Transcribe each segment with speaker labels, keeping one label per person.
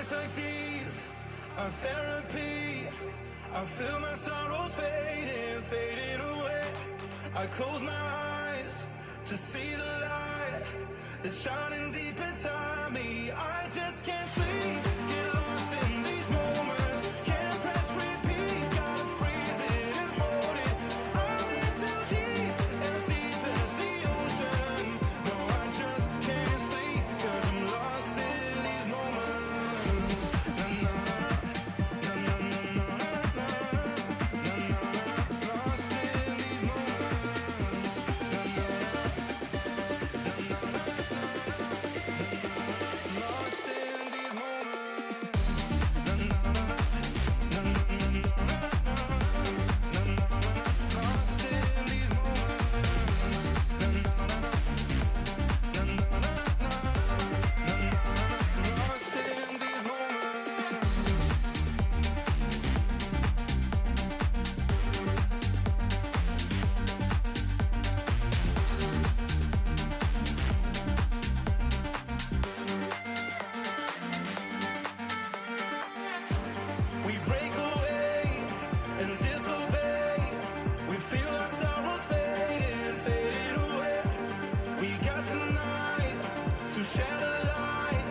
Speaker 1: Nights like these are therapy. I feel my sorrows fading, fading away. I close my eyes to see the light that's shining deep inside me. I just can't sleep, get lost in these moments. Can't press repeat, gotta freeze it and hold it. I'm in too deep as the ocean. No, I just can't sleep, 'cause I'm lost in these moments. Na na na na na na na na na. Lost in these moments. Na na na na na na. Lost in these moments. Na na na na na na na na. Lost in these moments. Na na na na na na na. Lost in these moments. We break away and disobey. We feel our sorrows fading, fading away. We got tonight to share the light.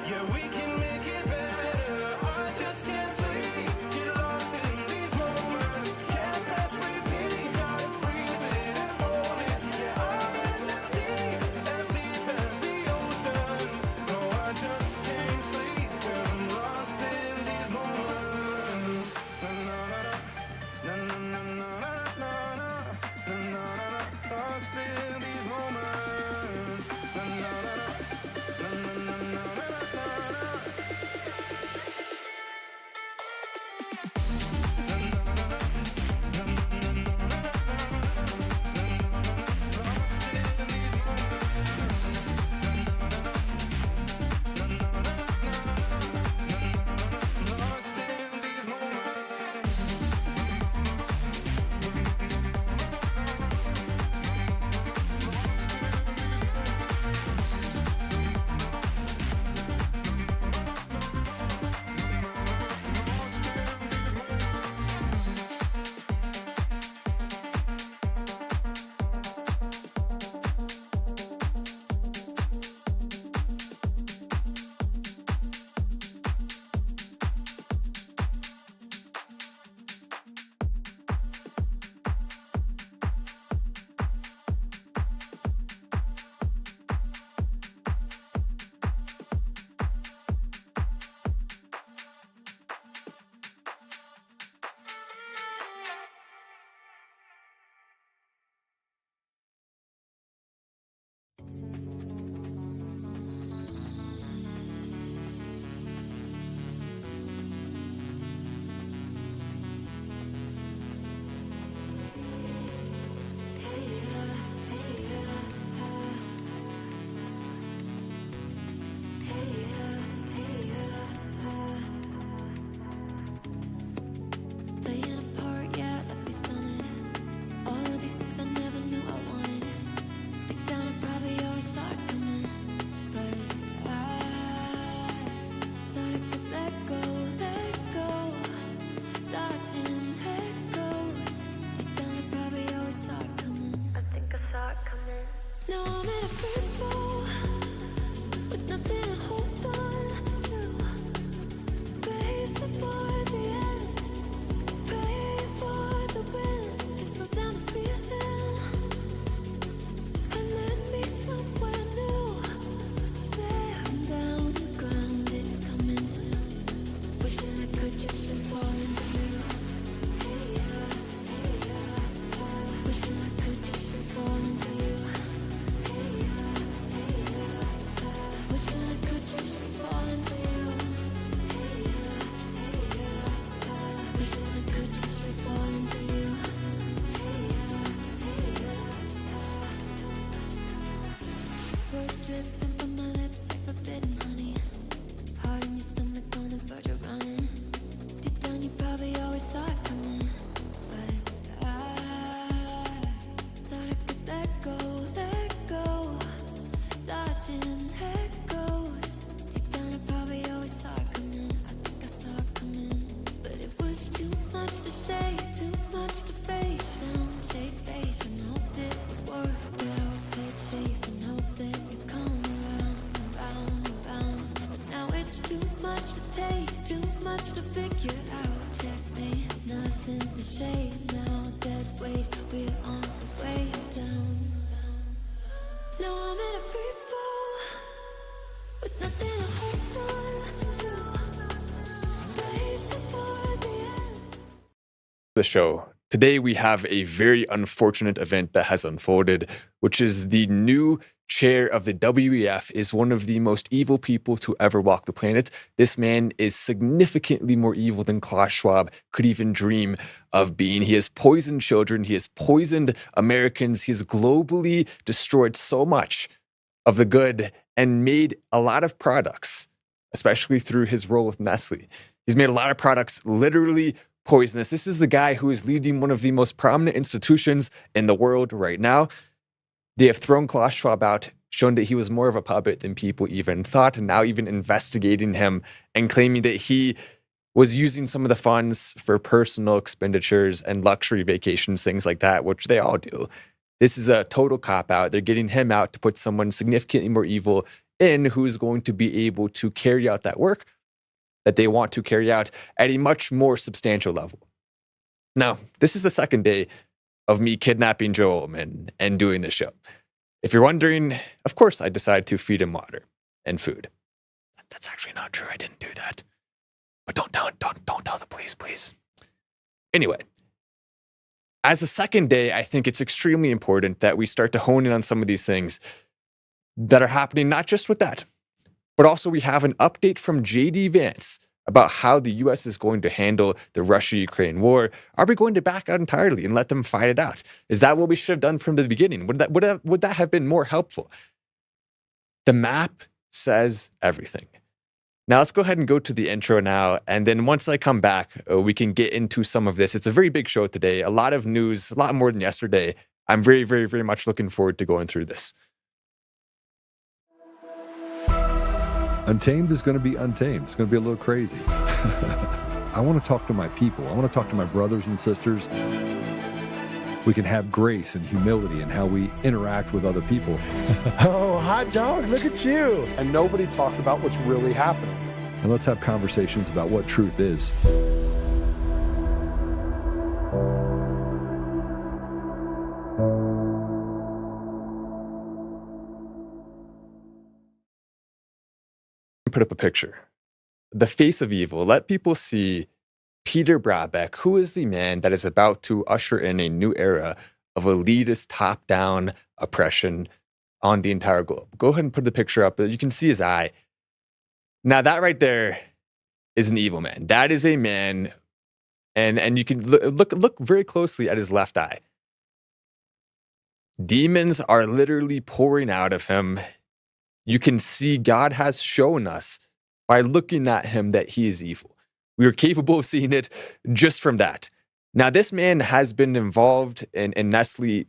Speaker 1: Yeah, we can make it better. I just can't sleep, get lost in these moments. Can't press repeat, gotta freeze it and hold it. Yeah, I'm in too deep as the ocean. No, I just can't sleep, 'cause I'm lost in these moments. Na na na na na na na na na na na. Lost in these moments. Na na na na na na na na na.
Speaker 2: Playing a part, yeah, left me stunning. All of these things I never knew I wanted. Deep down I probably always saw it coming, but I thought I could let go, dodging echoes. Deep down I probably always saw it coming. I think I saw it coming. Now I'm in a free fall with nothing to hold on to. Face the bar at the end.
Speaker 3: The show. Today we have a very unfortunate event that has unfolded, which is the new chair of the WEF is one of the most evil people to ever walk the planet. This man is significantly more evil than Klaus Schwab could even dream of being. He has poisoned children. He has poisoned Americans. He has globally destroyed so much of the good and made a lot of products, especially through his role with Nestle. He's made a lot of products literally poisonous. This is the guy who is leading one of the most prominent institutions in the world right now. They have thrown Klaus Schwab out, shown that he was more of a puppet than people even thought, and now even investigating him and claiming that he was using some of the funds for personal expenditures and luxury vacations, things like that, which they all do. This is a total cop-out. They're getting him out to put someone significantly more evil in who's going to be able to carry out that work that they want to carry out at a much more substantial level. Now, this is the second day of me kidnapping Joe Oltmann and doing this show. If you're wondering, of course I decided to feed him water and food. That's actually not true. I didn't do that. But don't tell the police, please. Anyway, as the second day, I think it's extremely important that we start to hone in on some of these things that are happening, not just with that, but also we have an update from J.D. Vance about how the U.S. is going to handle the Russia-Ukraine war. Are we going to back out entirely and let them fight it out? Is that what we should have done from the beginning? Would that have been more helpful? The map says everything. Now let's go ahead and go to the intro now, and then once I come back, we can get into some of this. It's a very big show today, a lot of news, a lot more than yesterday. I'm very, very, very much looking forward to going through this.
Speaker 4: Untamed is going to be untamed. It's going to be a little crazy. I want to talk to my people. I want to talk to my brothers and sisters. We can have grace and humility in how we interact with other people.
Speaker 5: Oh, hot dog, look at you. And nobody talked about what's really happening.
Speaker 4: And let's have conversations about what truth is.
Speaker 3: Put up a picture. The face of evil. Let people see Peter Brabeck, who is the man that is about to usher in a new era of elitist top-down oppression on the entire globe. Go ahead and put the picture up. You can see his eye. Now that right there is an evil man. That is a man, and you can look very closely at his left eye. Demons are literally pouring out of him. You can see God has shown us by looking at him that he is evil. We are capable of seeing it just from that. Now, this man has been involved in Nestle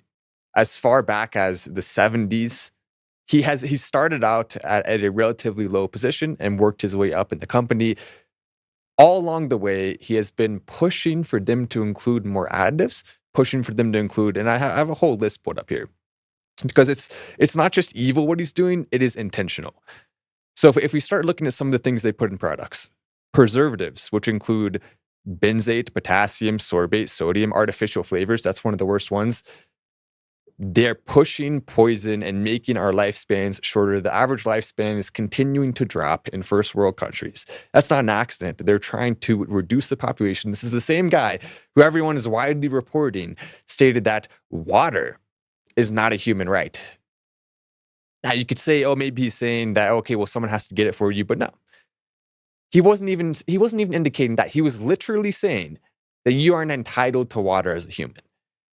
Speaker 3: as far back as the 70s. He started out at a relatively low position and worked his way up in the company. All along the way, he has been pushing for them to include more additives, pushing for them to include, and I have a whole list put up here. Because it's not just evil what he's doing, it is intentional. So if we start looking at some of the things they put in products, preservatives, which include benzate, potassium, sorbate, sodium, artificial flavors, that's one of the worst ones. They're pushing poison and making our lifespans shorter. The average lifespan is continuing to drop in first world countries. That's not an accident. They're trying to reduce the population. This is the same guy who everyone is widely reporting stated that water is not a human right. Now you could say, oh, maybe he's saying that, okay, well, someone has to get it for you, but no. He wasn't even indicating that. He was literally saying that you aren't entitled to water as a human.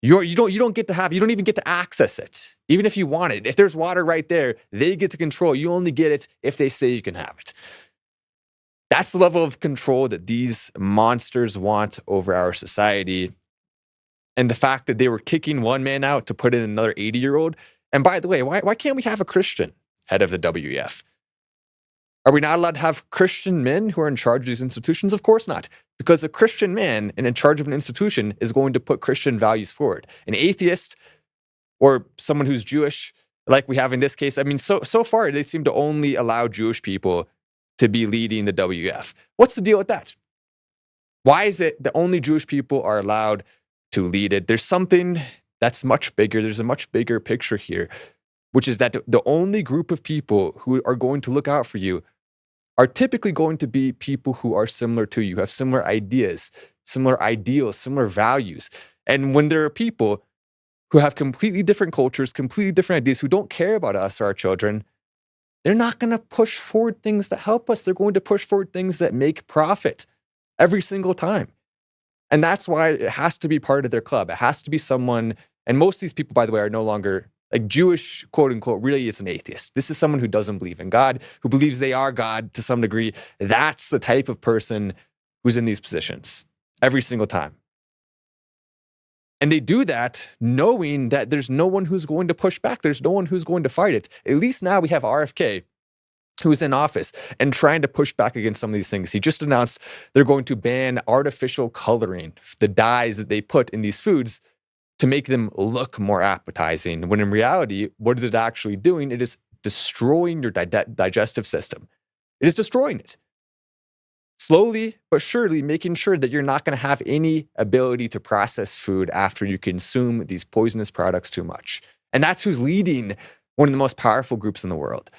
Speaker 3: You don't even get to access it. Even if you want it. If there's water right there, they get to control. You only get it if they say you can have it. That's the level of control that these monsters want over our society. And the fact that they were kicking one man out to put in another 80-year-old. And by the way, why can't we have a Christian head of the WEF? Are we not allowed to have Christian men who are in charge of these institutions? Of course not. Because a Christian man and in charge of an institution is going to put Christian values forward. An atheist or someone who's Jewish, like we have in this case, I mean, so far they seem to only allow Jewish people to be leading the WEF. What's the deal with that? Why is it that only Jewish people are allowed to lead it? There's something that's much bigger. There's a much bigger picture here, which is that the only group of people who are going to look out for you are typically going to be people who are similar to you, have similar ideas, similar ideals, similar values. And when there are people who have completely different cultures, completely different ideas, who don't care about us or our children, they're not going to push forward things that help us. They're going to push forward things that make profit every single time. And that's why it has to be part of their club. It has to be someone, and most of these people, by the way, are no longer like Jewish, quote unquote, really it's an atheist. This is someone who doesn't believe in God, who believes they are God to some degree. That's the type of person who's in these positions every single time. And they do that knowing that there's no one who's going to push back. There's no one who's going to fight it. At least now we have RFK, who's in office and trying to push back against some of these things. He just announced they're going to ban artificial coloring, the dyes that they put in these foods to make them look more appetizing, when in reality, what is it actually doing? It is destroying your digestive system. It is destroying it. Slowly but surely making sure that you're not going to have any ability to process food after you consume these poisonous products too much. And that's who's leading one of the most powerful groups in the world.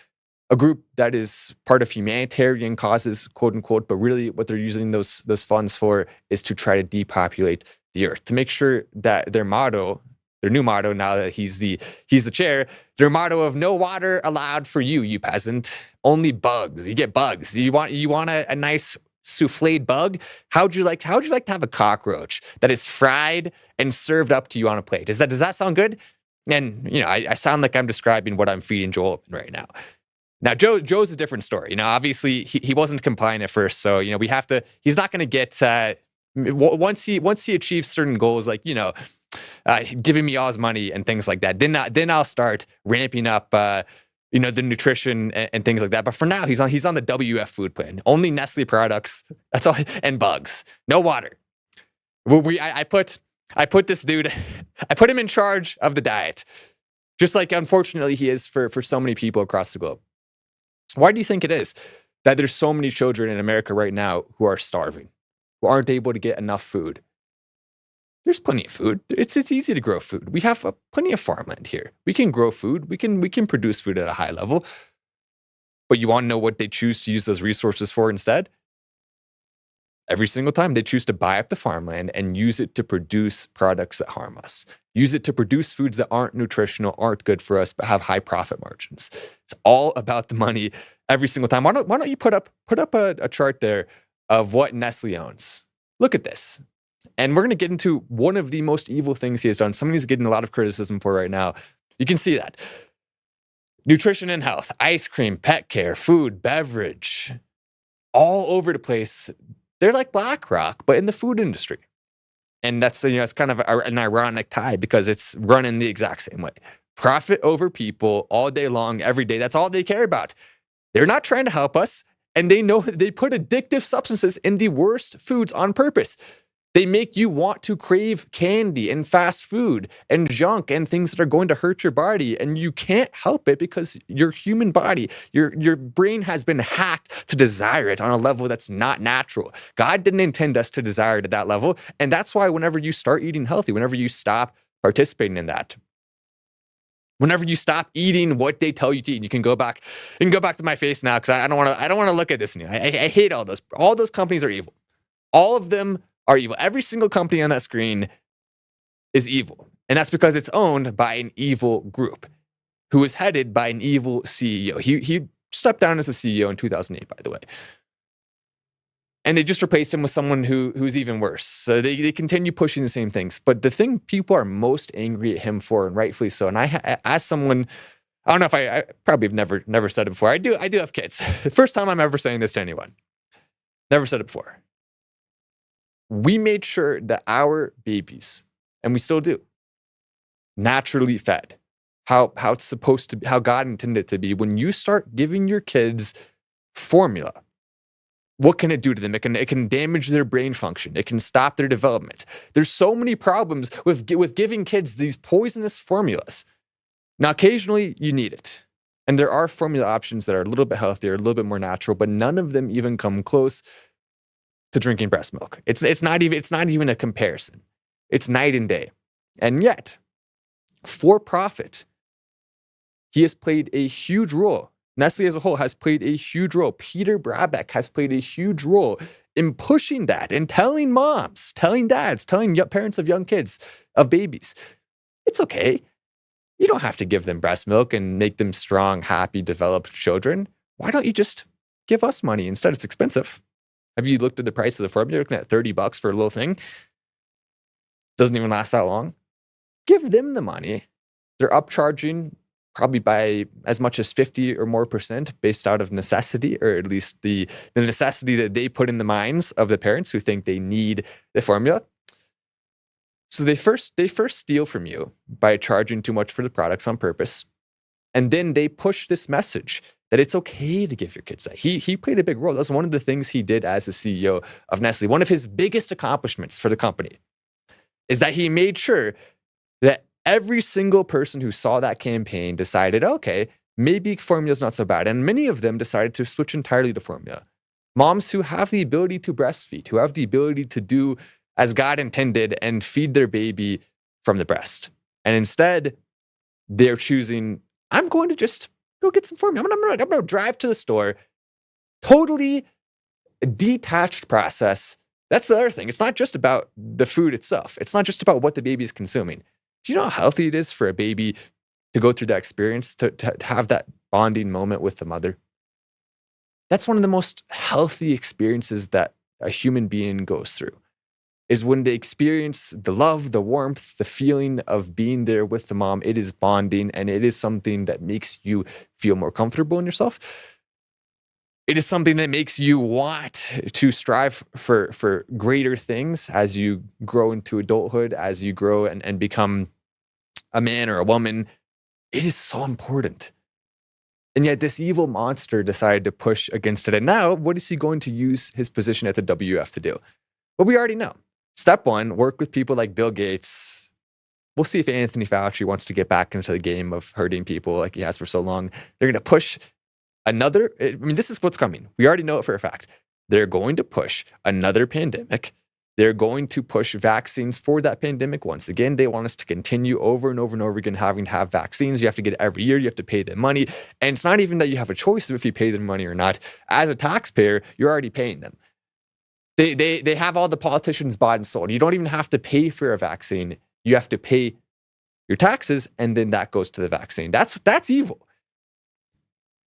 Speaker 3: A group that is part of humanitarian causes, quote unquote, but really what they're using those funds for is to try to depopulate the earth, to make sure that their motto, their new motto now that he's the chair, their motto of no water allowed for you, you peasant, only bugs. You get bugs. You want a nice souffled bug? How'd you like to have a cockroach that is fried and served up to you on a plate? Does that sound good? And I sound like I'm describing what I'm feeding Joel right now. Now, Joe's a different story. Obviously, he wasn't compliant at first, so we have to. He's not going to get once he achieves certain goals, like giving me all his money and things like that. Then I'll start ramping up, the nutrition and things like that. But for now, he's on the WEF food plan. Only Nestle products. That's all, and bugs. No water. I put this dude. I put him in charge of the diet, just like unfortunately he is for so many people across the globe. Why do you think it is that there's so many children in America right now who are starving, who aren't able to get enough food? There's plenty of food. It's easy to grow food. We have plenty of farmland here. We can grow food. We can produce food at a high level. But you want to know what they choose to use those resources for instead? Every single time they choose to buy up the farmland and use it to produce products that harm us. Use it to produce foods that aren't nutritional, aren't good for us, but have high profit margins. It's all about the money every single time. Why don't you put up a chart there of what Nestle owns? Look at this. And we're going to get into one of the most evil things he has done. Something he's getting a lot of criticism for right now. You can see that. Nutrition and health, ice cream, pet care, food, beverage, all over the place. They're like BlackRock, but in the food industry. And that's, it's kind of an ironic tie because it's run in the exact same way. Profit over people all day long, every day. That's all they care about. They're not trying to help us. And they know that they put addictive substances in the worst foods on purpose. They make you want to crave candy and fast food and junk and things that are going to hurt your body. And you can't help it because your human body, your brain has been hacked to desire it on a level that's not natural. God didn't intend us to desire it at that level. And that's why whenever you start eating healthy, whenever you stop participating in that, whenever you stop eating what they tell you to eat, you can go back to my face now because I don't want to look at this anymore. I hate all those. All those companies are evil. All of them are evil. Every single company on that screen is evil. And that's because it's owned by an evil group who is headed by an evil CEO. He stepped down as a CEO in 2008, by the way. And they just replaced him with someone who's even worse. So they continue pushing the same things. But the thing people are most angry at him for, and rightfully so, and as someone, I don't know if I probably have never said it before. I do have kids. The first time I'm ever saying this to anyone. Never said it before. We made sure that our babies, and we still do, naturally fed, how it's supposed to be, how God intended it to be. When you start giving your kids formula, what can it do to them? It can damage their brain function. It can stop their development. There's so many problems with giving kids these poisonous formulas. Now, occasionally you need it. And there are formula options that are a little bit healthier, a little bit more natural, but none of them even come close to drinking breast milk. It's not even a comparison. It's night and day. And yet, for profit, he has played a huge role Nestle as a whole has played a huge role. Peter Brabeck has played a huge role in pushing that and telling moms, telling dads, telling parents of young kids, of babies, it's okay. You don't have to give them breast milk and make them strong, happy, developed children. Why don't you just give us money instead? It's expensive. Have you looked at the price of the formula? You're looking at $30 for a little thing. Doesn't even last that long. Give them the money. They're upcharging probably by as much as 50 or more % based out of necessity, or at least the necessity that they put in the minds of the parents who think they need the formula. So they first steal from you by charging too much for the products on purpose. And then they push this message that it's okay to give your kids that. He played a big role. That was one of the things he did as the CEO of Nestle. One of his biggest accomplishments for the company is that he made sure that every single person who saw that campaign decided, okay, maybe formula is not so bad. And many of them decided to switch entirely to formula. Moms who have the ability to breastfeed, who have the ability to do as God intended and feed their baby from the breast. And instead, they're choosing, I'm going to just go get some formula. I'm going to drive to the store. Totally detached process. That's the other thing. It's not just about the food itself. It's not just about what the baby is consuming. Do you know how healthy it is for a baby to go through that experience, to have that bonding moment with the mother? That's one of the most healthy experiences that a human being goes through, is when they experience the love, the warmth, the feeling of being there with the mom. It is bonding, and it is something that makes you feel more comfortable in yourself. It is something that makes you want to strive for greater things as you grow into adulthood, as you grow and become a man or a woman. It is so important. And yet this evil monster decided to push against it. And now, what is he going to use his position at the WEF to do? Well, we already know. Step one, work with people like Bill Gates. We'll see if Anthony Fauci wants to get back into the game of hurting people like he has for so long. They're going to push this is what's coming. We already know it for a fact. They're going to push another pandemic. They're going to push vaccines for that pandemic. Once again, they want us to continue over and over and over again having to have vaccines. You have to get it every year. You have to pay them money. And it's not even that you have a choice of if you pay them money or not. As a taxpayer, you're already paying them. They have all the politicians bought and sold. You don't even have to pay for a vaccine. You have to pay your taxes, and then that goes to the vaccine. That's evil.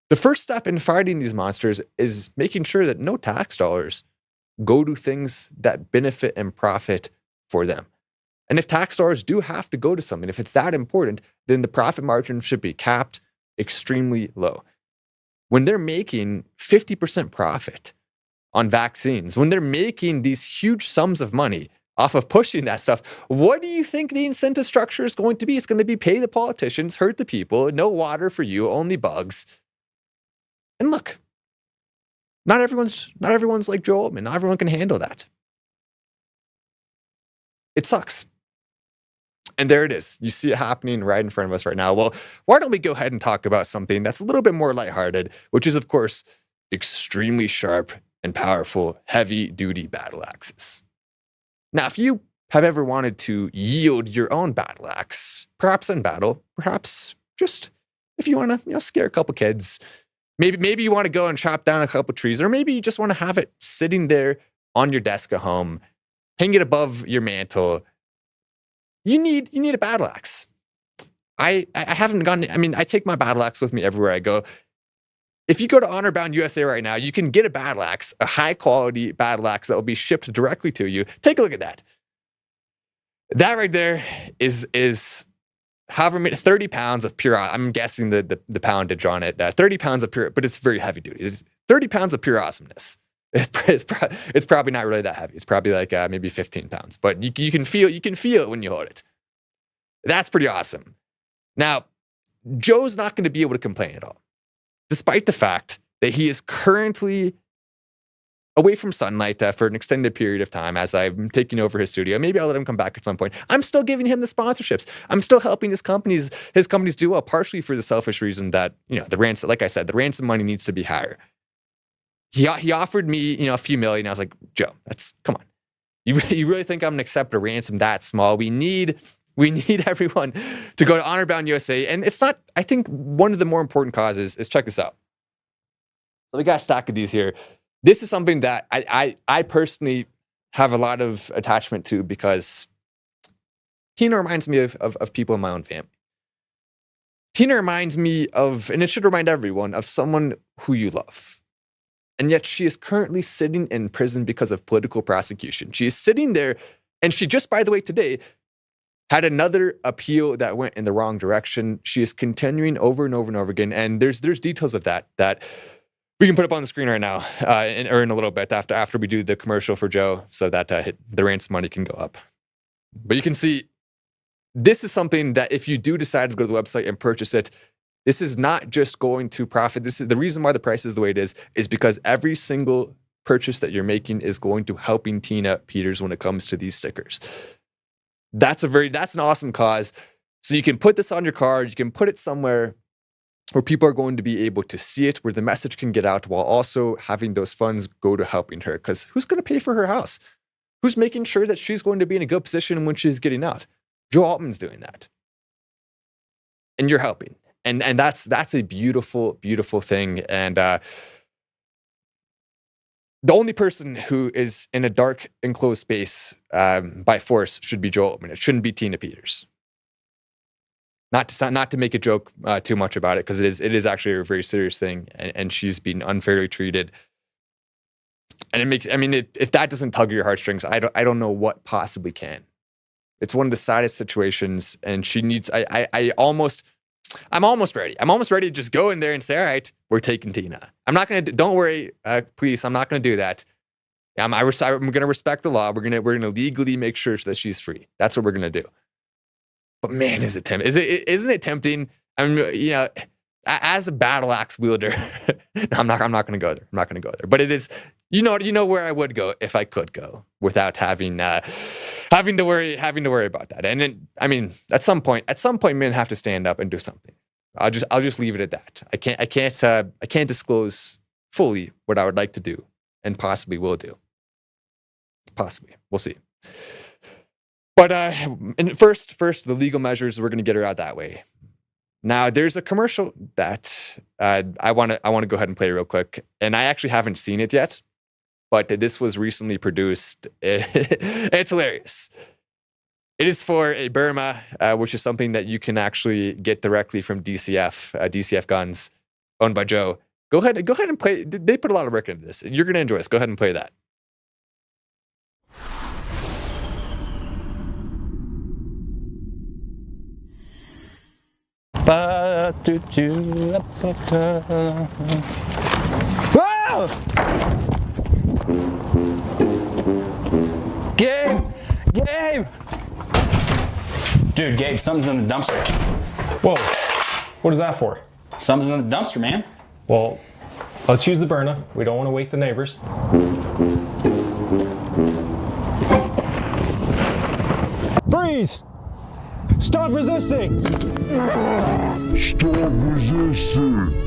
Speaker 3: The first step in fighting these monsters is making sure that no tax dollars go to things that benefit and profit for them. And if tax dollars do have to go to something, if it's that important, then the profit margin should be capped extremely low. When they're making 50% profit on vaccines, when they're making these huge sums of money off of pushing that stuff, what do you think the incentive structure is going to be? It's going to be pay the politicians, hurt the people, no water for you, only bugs. And look, not everyone's like Joe Altman. Not everyone can handle that. It sucks. And there it is. You see it happening right in front of us right now. Well, why don't we go ahead and talk about something that's a little bit more lighthearted, which is, of course, extremely sharp and powerful, heavy-duty battle axes. Now, if you have ever wanted to yield your own battle axe, perhaps in battle, perhaps just if you want to, scare a couple kids, maybe you want to go and chop down a couple trees, or maybe you just want to have it sitting there on your desk at home, hang it above your mantle. You need a battle axe. I haven't gotten. I take my battle axe with me everywhere I go. If you go to Honor-Bound USA right now, you can get a battle axe, a high-quality battle axe that will be shipped directly to you. Take a look at that. That right there is however many, 30 pounds of pure, I'm guessing the poundage on it, 30 pounds of pure, but it's very heavy duty. It's 30 pounds of pure awesomeness. It's probably not really that heavy. It's probably like maybe 15 pounds, but you can feel it when you hold it. That's pretty awesome. Now, Joe's not going to be able to complain at all, despite the fact that he is currently away from sunlight for an extended period of time as I'm taking over his studio. Maybe I'll let him come back at some point. I'm still giving him the sponsorships. I'm still helping his companies do well, partially for the selfish reason that, the ransom, like I said, the ransom money needs to be higher. He offered me, a few million. I was like, Joe, come on. You really think I'm going to accept a ransom that small? We need everyone to go to Honor-Bound USA. And it's not, I think one of the more important causes is, check this out. So we got a stack of these here. This is something that I personally have a lot of attachment to because Tina reminds me of people in my own family. Tina reminds me of, and it should remind everyone, of someone who you love. And yet she is currently sitting in prison because of political prosecution. She is sitting there, and she just, by the way, today had another appeal that went in the wrong direction. She is continuing over and over and over again. And there's details of that we can put up on the screen right now, or in a little bit after we do the commercial for Joe, so that the ransom money can go up. But you can see, this is something that if you do decide to go to the website and purchase it, this is not just going to profit. This is the reason why the price is the way it is because every single purchase that you're making is going to helping Tina Peters when it comes to these stickers. That's an awesome cause. So you can put this on your card, you can put it somewhere where people are going to be able to see it, where the message can get out while also having those funds go to helping her. Because who's going to pay for her house? Who's making sure that she's going to be in a good position when she's getting out? Joe Altman's doing that. And you're helping. And that's a beautiful, beautiful thing. And the only person who is in a dark, enclosed space by force should be Joe Altman. It shouldn't be Tina Peters. Not to make a joke too much about it, because it is actually a very serious thing, and she's been unfairly treated. And it makes, if that doesn't tug at your heartstrings, I don't know what possibly can. It's one of the saddest situations, and she needs. I'm almost ready. I'm almost ready to just go in there and say, all right, we're taking Tina. I'm not gonna. Don't worry, please. I'm not gonna do that. I'm gonna respect the law. We're gonna legally make sure that she's free. That's what we're gonna do. But man, is it tempting? Isn't it tempting? I mean, as a battle axe wielder, I'm not going to go there. I'm not going to go there. But it is, you know where I would go if I could go without having to worry about that. And then, at some point, men have to stand up and do something. I'll just leave it at that. I can't disclose fully what I would like to do and possibly will do. Possibly, we'll see. But first, the legal measures, we're going to get her out that way. Now, there's a commercial that I want to go ahead and play real quick, and I actually haven't seen it yet, but this was recently produced. It's hilarious. It is for a Burma, which is something that you can actually get directly from DCF Guns, owned by Joe. Go ahead and play. They put a lot of work into this. You're going to enjoy this. Go ahead and play that.
Speaker 6: Gabe! Dude, Gabe, something's in the dumpster.
Speaker 7: Whoa, what is that for?
Speaker 6: Something's in the dumpster, man.
Speaker 7: Well, let's use the burner. We don't want to wake the neighbors. Freeze! Stop resisting!
Speaker 8: Stop resisting!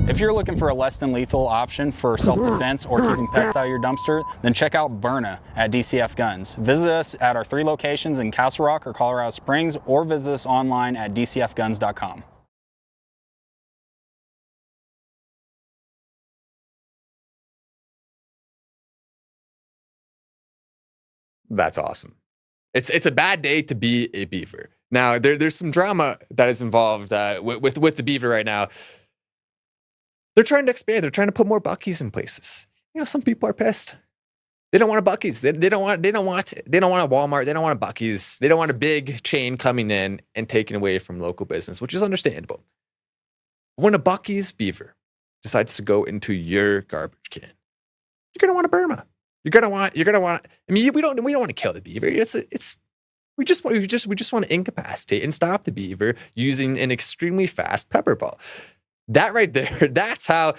Speaker 6: If you're looking for a less than lethal option for self-defense or keeping pests out of your dumpster, then check out Byrna at DCF Guns. Visit us at our 3 locations in Castle Rock or Colorado Springs, or visit us online at dcfguns.com.
Speaker 3: That's awesome. It's a bad day to be a beaver. Now, there's some drama that is involved with the beaver right now. They're trying to expand. They're trying to put more Buc-ee's in places. Some people are pissed. They don't want a Buc-ee's. They don't want a Walmart. They don't want a Buc-ee's. They don't want a big chain coming in and taking away from local business, which is understandable. When a Buc-ee's beaver decides to go into your garbage can, you're gonna want a Burma. You're gonna want. We don't want to kill the beaver. We just want to incapacitate and stop the beaver using an extremely fast pepper ball. That right there, that's how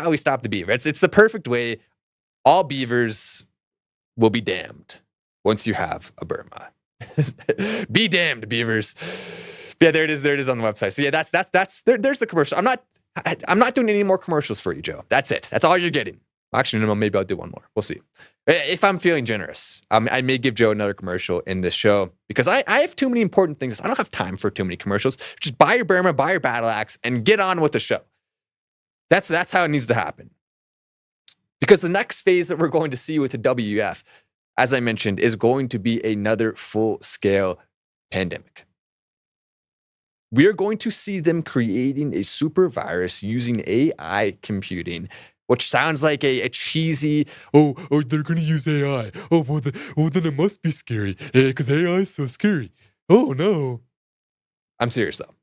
Speaker 3: we stop the beaver. It's the perfect way. All beavers will be damned once you have a Burma. Be damned, beavers. Yeah, there it is on the website. So yeah, there's the commercial. I'm not doing any more commercials for you, Joe. That's it. That's all you're getting. Actually, no, maybe I'll do one more. We'll see. If I'm feeling generous, I may give Joe another commercial in this show, because I have too many important things. I don't have time for too many commercials. Just buy your Burma, buy your battle axe, and get on with the show. That's how it needs to happen. Because the next phase that we're going to see with the WEF, as I mentioned, is going to be another full-scale pandemic. We are going to see them creating a super virus using AI computing, which sounds like a cheesy, oh, they're going to use AI. Oh, well, then it must be scary because AI is so scary. Oh, no. I'm serious, though.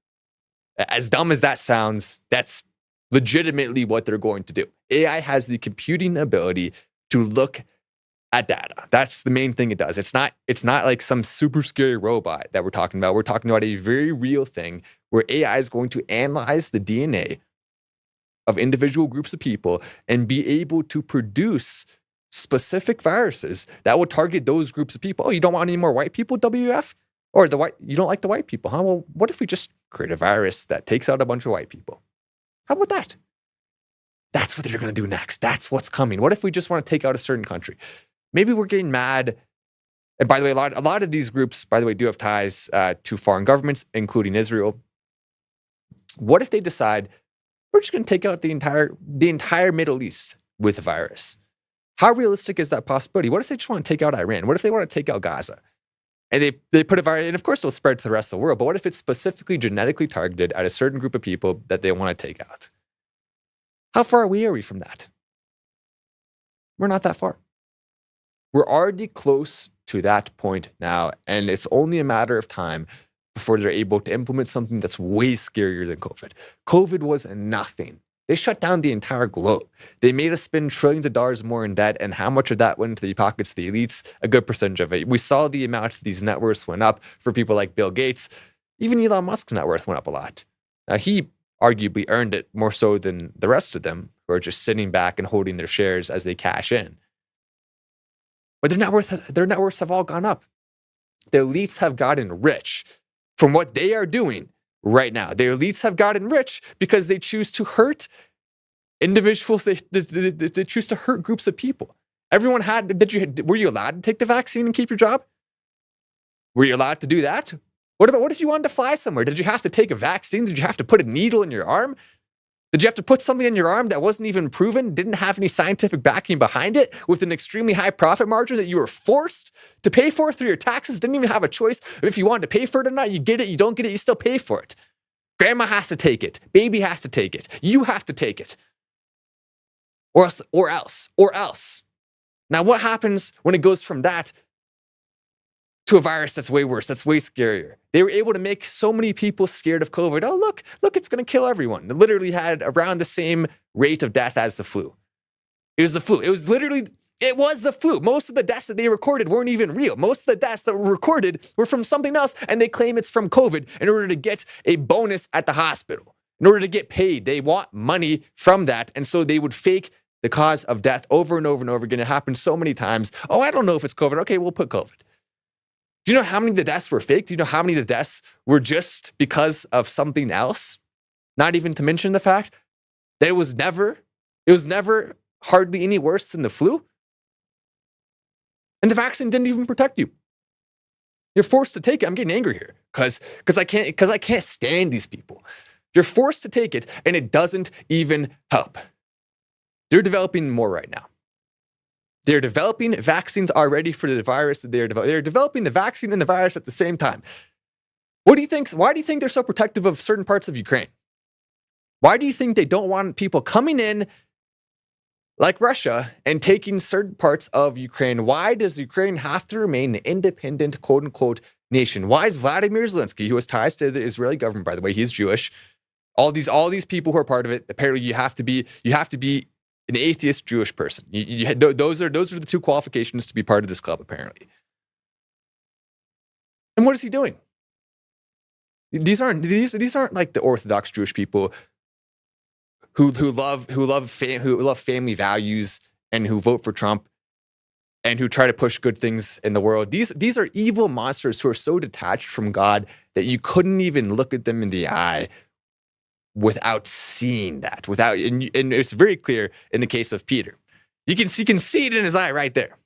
Speaker 3: As dumb as that sounds, that's legitimately what they're going to do. AI has the computing ability to look at data. That's the main thing it does. It's not like some super scary robot that we're talking about. We're talking about a very real thing where AI is going to analyze the DNA of individual groups of people and be able to produce specific viruses that will target those groups of people. Oh, you don't want any more white people, WF? Or you don't like the white people, huh? Well, what if we just create a virus that takes out a bunch of white people? How about that? That's what they're going to do next. That's what's coming. What if we just want to take out a certain country? Maybe we're getting mad. And by the way, a lot of these groups, by the way, do have ties to foreign governments, including Israel. What if they decide we're just going to take out the entire Middle East with a virus? How realistic is that possibility? What if they just want to take out Iran? What if they want to take out Gaza? And they put a virus, and of course it'll spread to the rest of the world, but what if it's specifically genetically targeted at a certain group of people that they want to take out? How far away are we from that? We're not that far. We're already close to that point now, and it's only a matter of time before they're able to implement something that's way scarier than COVID. COVID was nothing. They shut down the entire globe. They made us spend trillions of dollars more in debt, and how much of that went into the pockets of the elites? A good percentage of it. We saw the amount of these net worths went up for people like Bill Gates. Even Elon Musk's net worth went up a lot. Now, he arguably earned it more so than the rest of them, who are just sitting back and holding their shares as they cash in. But their net worths have all gone up. The elites have gotten rich from what they are doing right now. The elites have gotten rich because they choose to hurt individuals. They choose to hurt groups of people. Everyone were you allowed to take the vaccine and keep your job? Were you allowed to do that? What if you wanted to fly somewhere? Did you have to take a vaccine? Did you have to put a needle in your arm? Did you have to put something in your arm that wasn't even proven, didn't have any scientific backing behind it, with an extremely high profit margin that you were forced to pay for through your taxes, didn't even have a choice if you wanted to pay for it or not? You get it, you don't get it, you still pay for it. Grandma has to take it. Baby has to take it. You have to take it. Or else. Now, what happens when it goes from that to a virus that's way worse, that's way scarier? They were able to make so many people scared of COVID. Oh, look, it's going to kill everyone. It literally had around the same rate of death as the flu. It was the flu. It was the flu. Most of the deaths that they recorded weren't even real. Most of the deaths that were recorded were from something else, and they claim it's from COVID in order to get a bonus at the hospital, in order to get paid. They want money from that, and so they would fake the cause of death over and over and over again. It happened so many times. Oh, I don't know if it's COVID. Okay, we'll put COVID. Do you know how many of the deaths were fake? Do you know how many of the deaths were just because of something else? Not even to mention the fact that it was never hardly any worse than the flu. And the vaccine didn't even protect you. You're forced to take it. I'm getting angry here because I can't stand these people. You're forced to take it, and it doesn't even help. They're developing more right now. They're developing vaccines already for the virus that they're developing the vaccine and the virus at the same time. What do you think? Why do you think they're so protective of certain parts of Ukraine? Why do you think they don't want people coming in like Russia and taking certain parts of Ukraine? Why does Ukraine have to remain an independent, quote unquote, nation? Why is Vladimir Zelensky, who has ties to the Israeli government, by the way, he's Jewish, all these people who are part of it, apparently you have to be an atheist Jewish person. Those are the two qualifications to be part of this club, apparently. And what is he doing? These aren't like the Orthodox Jewish people who love family values and who vote for Trump and who try to push good things in the world. These are evil monsters who are so detached from God that you couldn't even look at them in the eye without seeing that. And it's very clear in the case of Peter. You can see it in his eye right there.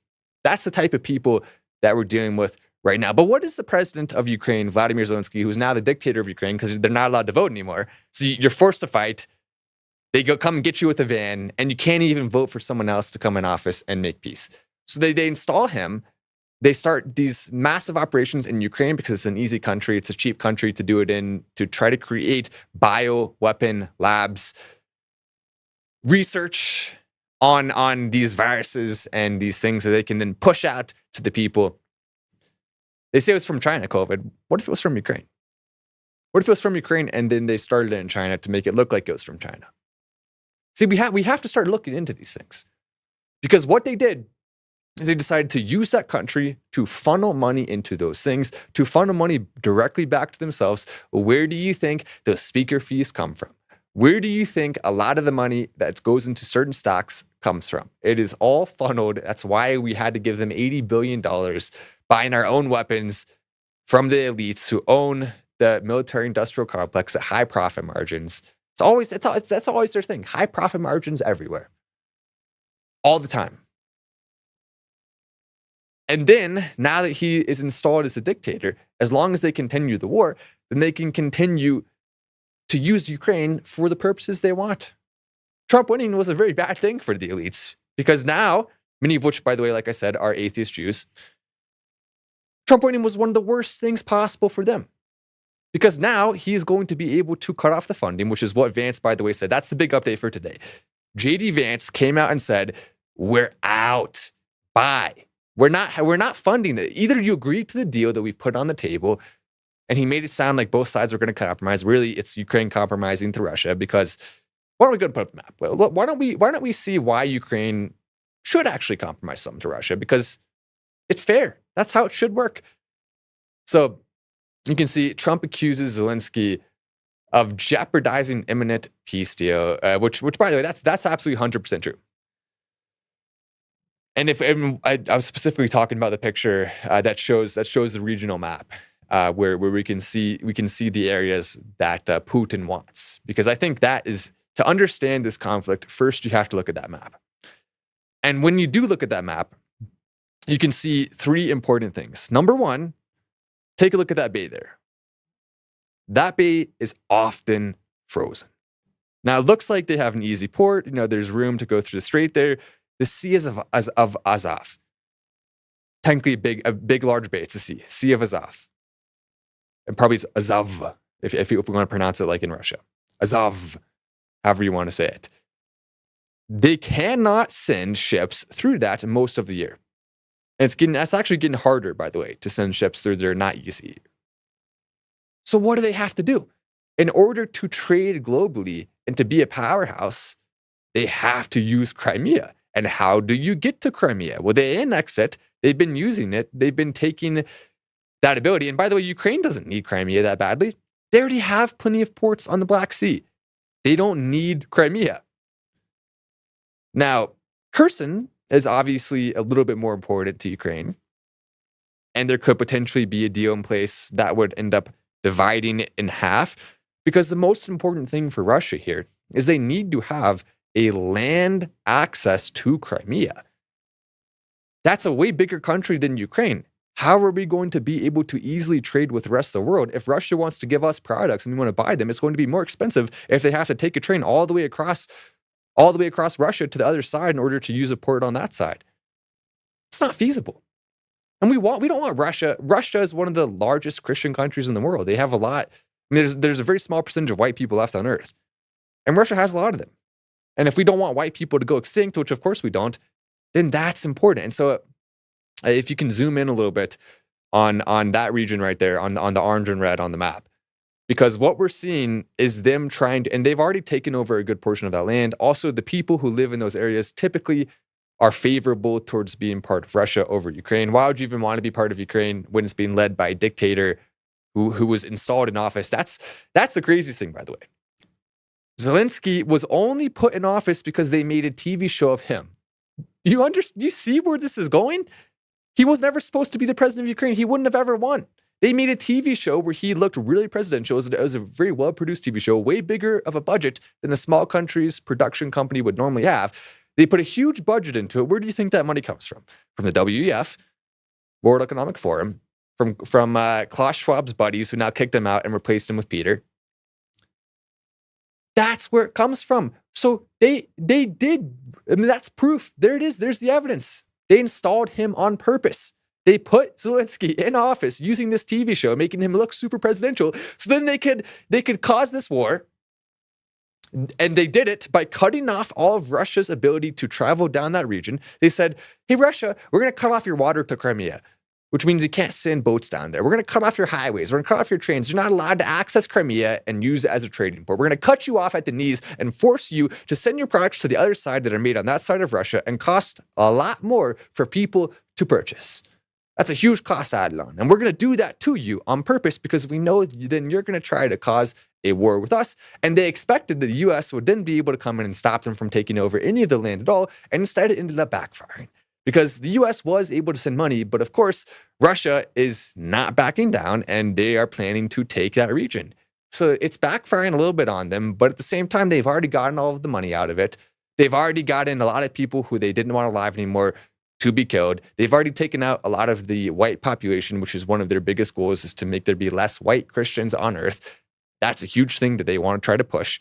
Speaker 3: That's the type of people that we're dealing with right now. But what is the president of Ukraine, Vladimir Zelensky, who's now the dictator of Ukraine, because they're not allowed to vote anymore, so you're forced to fight, They come and get you with a van, and you can't even vote for someone else to come in office and make peace. So they install him. They start these massive operations in Ukraine because it's an easy country. It's a cheap country to do it in, to try to create bioweapon labs, research on these viruses and these things that they can then push out to the people. They say it was from China, COVID. What if it was from Ukraine? What if it was from Ukraine and then they started it in China to make it look like it was from China? See, we have to start looking into these things, because what they did is they decided to use that country to funnel money into those things, to funnel money directly back to themselves. Where do you think those speaker fees come from? Where do you think a lot of the money that goes into certain stocks comes from? It is all funneled. That's why we had to give them $80 billion, buying our own weapons from the elites who own the military industrial complex at high profit margins. That's always their thing. High profit margins everywhere. All the time. And then, now that he is installed as a dictator, as long as they continue the war, then they can continue to use Ukraine for the purposes they want. Trump winning was a very bad thing for the elites, because now, many of which, by the way, like I said, are atheist Jews, Trump winning was one of the worst things possible for them. Because now he is going to be able to cut off the funding, which is what Vance, by the way, said. That's the big update for today. JD Vance came out and said, we're out. Bye. We're not funding it. Either you agree to the deal that we've put on the table, and he made it sound like both sides are going to compromise. Really, it's Ukraine compromising to Russia, because why don't we go and put up the map? Well, why don't we see why Ukraine should actually compromise something to Russia? Because it's fair. That's how it should work. So you can see Trump accuses Zelensky of jeopardizing imminent peace deal, which by the way, that's absolutely 100% true. And I was specifically talking about the picture that shows the regional map, where we can see the areas that Putin wants, because I think that is, to understand this conflict, first you have to look at that map. And when you do look at that map, you can see three important things. Number one, take a look at that bay there. That bay is often frozen. Now, it looks like they have an easy port. There's room to go through the strait there. The Sea of Azov. Technically a big, large bay. It's a Sea of Azov. And probably it's Azov, if we want to pronounce it like in Russia. Azov, however you want to say it. They cannot send ships through that most of the year. And that's actually getting harder, by the way, to send ships through there, not easy. So what do they have to do? In order to trade globally and to be a powerhouse, they have to use Crimea. And how do you get to Crimea? Well, they annex it. They've been using it. They've been taking that ability. And by the way, Ukraine doesn't need Crimea that badly. They already have plenty of ports on the Black Sea. They don't need Crimea. Now, Kherson is obviously a little bit more important to Ukraine. And there could potentially be a deal in place that would end up dividing it in half. Because the most important thing for Russia here is they need to have a land access to Crimea. That's a way bigger country than Ukraine. How are we going to be able to easily trade with the rest of the world? If Russia wants to give us products and we want to buy them, it's going to be more expensive if they have to take a train all the way across Russia to the other side in order to use a port on that side. It's not feasible. And we don't want Russia. Russia is one of the largest Christian countries in the world. They have a lot. I mean, there's a very small percentage of white people left on earth. And Russia has a lot of them. And if we don't want white people to go extinct, which of course we don't, then that's important. And so if you can zoom in a little bit on that region right there, on the orange and red on the map, because what we're seeing is them trying to, and they've already taken over a good portion of that land. Also, the people who live in those areas typically are favorable towards being part of Russia over Ukraine. Why would you even want to be part of Ukraine when it's being led by a dictator who was installed in office? That's the craziest thing, by the way. Zelensky was only put in office because they made a TV show of him. Do you see where this is going? He was never supposed to be the president of Ukraine. He wouldn't have ever won. They made a TV show where he looked really presidential. It was a very well-produced TV show, way bigger of a budget than a small country's production company would normally have. They put a huge budget into it. Where do you think that money comes from? From the WEF, World Economic Forum, from Klaus Schwab's buddies who now kicked him out and replaced him with Peter. That's where it comes from. So they did. I mean, that's proof. There it is. There's the evidence. They installed him on purpose. They put Zelensky in office using this TV show, making him look super presidential. So then they could cause this war. And they did it by cutting off all of Russia's ability to travel down that region. They said, hey, Russia, we're going to cut off your water to Crimea, which means you can't send boats down there. We're going to cut off your highways. We're going to cut off your trains. You're not allowed to access Crimea and use it as a trading port. We're going to cut you off at the knees and force you to send your products to the other side that are made on that side of Russia and cost a lot more for people to purchase. That's a huge cost added on. And we're going to do that to you on purpose because we know then you're going to try to cause a war with us. And they expected that the US would then be able to come in and stop them from taking over any of the land at all. And instead, it ended up backfiring because the US was able to send money. But of course, Russia is not backing down and they are planning to take that region. So it's backfiring a little bit on them. But at the same time, they've already gotten all of the money out of it. They've already gotten a lot of people who they didn't want alive anymore to be killed. They've already taken out a lot of the white population, which is one of their biggest goals, is to make there be less white Christians on earth. That's a huge thing that they want to try to push.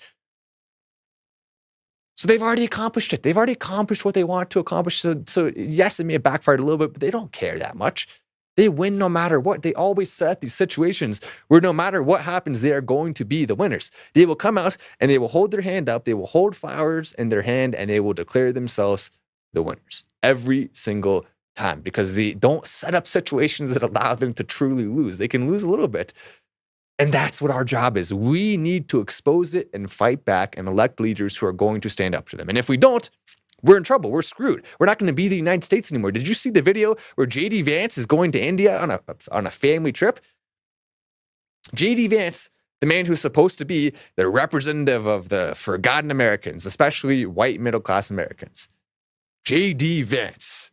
Speaker 3: So they've already accomplished it. They've already accomplished what they want to accomplish. So yes, it may have backfired a little bit, but they don't care that much. They win no matter what. They always set these situations where no matter what happens, they are going to be the winners. They will come out and they will hold their hand up. They will hold flowers in their hand and they will declare themselves the winners every single time because they don't set up situations that allow them to truly lose. They can lose a little bit. And that's what our job is. We need to expose it and fight back and elect leaders who are going to stand up to them. And if we don't, we're in trouble. We're screwed. We're not going to be the United States anymore. Did you see the video where J.D. Vance is going to India on a family trip? J.D. Vance, the man who's supposed to be the representative of the forgotten Americans, especially white middle-class Americans. J.D. Vance.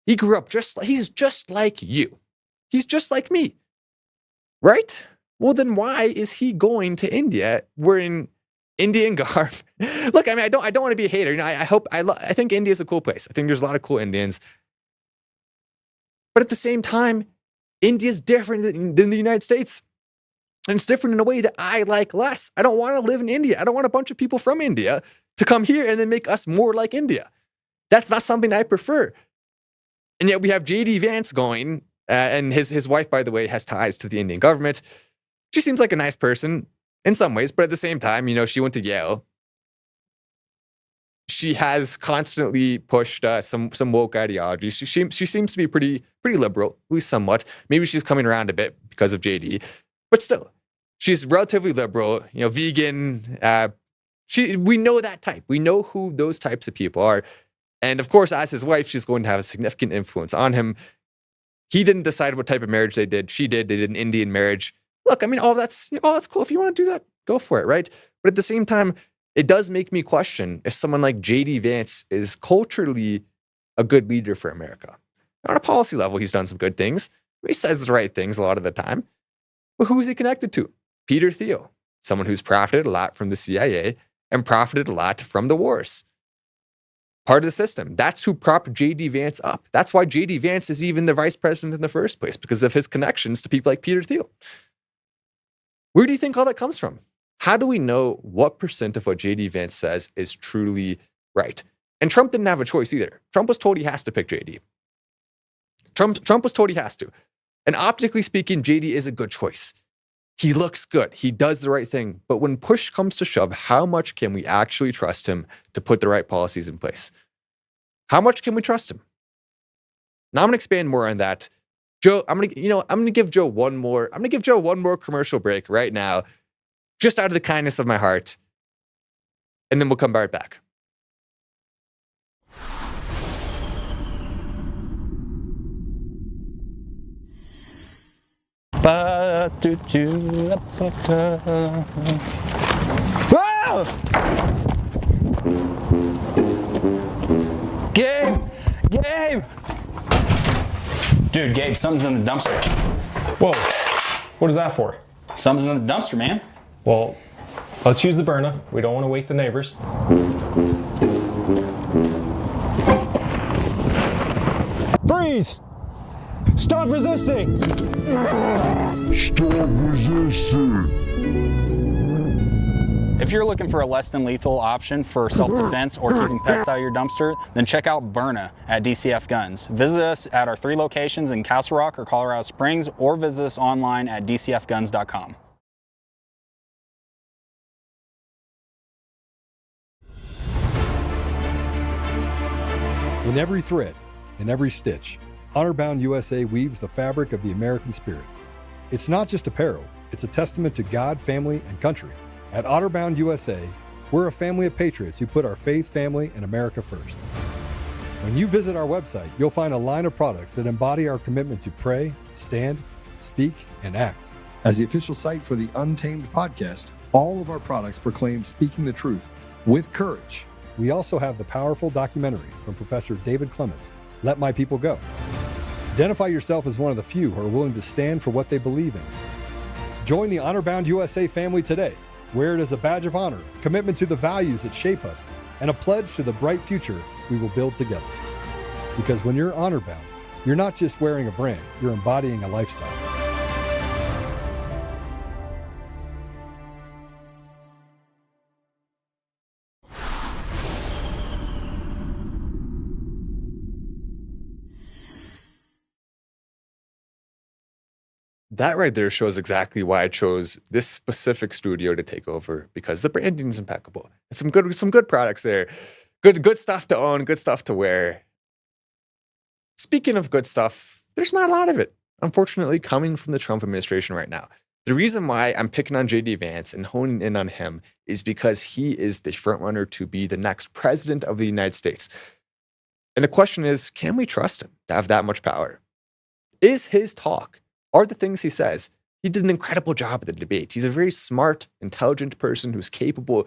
Speaker 3: He grew up he's just like you. He's just like me. Right? Well, then why is he going to India wearing Indian garb? Look, I mean, I don't want to be a hater. You know, I think India is a cool place. I think there's a lot of cool Indians. But at the same time, India is different than the United States. And it's different in a way that I like less. I don't want to live in India. I don't want a bunch of people from India to come here and then make us more like India. That's not something I prefer. And yet we have J.D. Vance going, and his wife, by the way, has ties to the Indian government. She seems like a nice person in some ways, but at the same time, you know, she went to Yale. She has constantly pushed some woke ideology. She seems to be pretty liberal, at least somewhat. Maybe she's coming around a bit because of JD, but still, she's relatively liberal. You know, vegan. We know that type. We know who those types of people are. And of course, as his wife, she's going to have a significant influence on him. He didn't decide what type of marriage they did. She did. They did an Indian marriage. Look, I mean, all that's cool. If you want to do that, go for it, right? But at the same time, it does make me question if someone like J.D. Vance is culturally a good leader for America. On a policy level, he's done some good things. He says the right things a lot of the time. But who is he connected to? Peter Thiel, someone who's profited a lot from the CIA and profited a lot from the wars. Part of the system. That's who propped J.D. Vance up. That's why J.D. Vance is even the vice president in the first place, because of his connections to people like Peter Thiel. Where do you think all that comes from? How do we know what percent of what J.D. Vance says is truly right? And Trump didn't have a choice either. Trump was told he has to pick J.D. Trump was told he has to. And optically speaking, J.D. is a good choice. He looks good. He does the right thing. But when push comes to shove, how much can we actually trust him to put the right policies in place? How much can we trust him? Now I'm going to expand more on that. Joe, I'm going to give Joe one more commercial break right now, just out of the kindness of my heart. And then we'll come right back.
Speaker 6: Gabe! Dude, Gabe, something's in the dumpster.
Speaker 7: Whoa, what is that for?
Speaker 6: Something's in the dumpster, man.
Speaker 7: Well, let's use the burner. We don't want to wake the neighbors. Freeze! Stop resisting!
Speaker 8: Stop resisting!
Speaker 6: If you're looking for a less than lethal option for self-defense or keeping pests out of your dumpster, then check out Byrna at DCF Guns. Visit us at our 3 locations in Castle Rock or Colorado Springs, or visit us online at dcfguns.com.
Speaker 4: In every thread, in every stitch, Honor-Bound USA weaves the fabric of the American spirit. It's not just apparel, it's a testament to God, family, and country. At Honor-Bound USA, we're a family of patriots who put our faith, family, and America first. When you visit our website, you'll find a line of products that embody our commitment to pray, stand, speak, and act. As the official site for the Untamed podcast, all of our products proclaim speaking the truth with courage. We also have the powerful documentary from Professor David Clements, Let My People Go. Identify yourself as one of the few who are willing to stand for what they believe in. Join the Honor-Bound USA family today. Wear it as a badge of honor, commitment to the values that shape us, and a pledge to the bright future we will build together. Because when you're honor-bound, you're not just wearing a brand, you're embodying a lifestyle.
Speaker 3: That right there shows exactly why I chose this specific studio to take over, because the branding is impeccable. It's some good products there. Good stuff to own, good stuff to wear. Speaking of good stuff, there's not a lot of it, unfortunately, coming from the Trump administration right now. The reason why I'm picking on JD Vance and honing in on him is because he is the frontrunner to be the next president of the United States. And the question is, can we trust him to have that much power? Is his talk, are the things he says? He did an incredible job at the debate. He's a very smart, intelligent person who's capable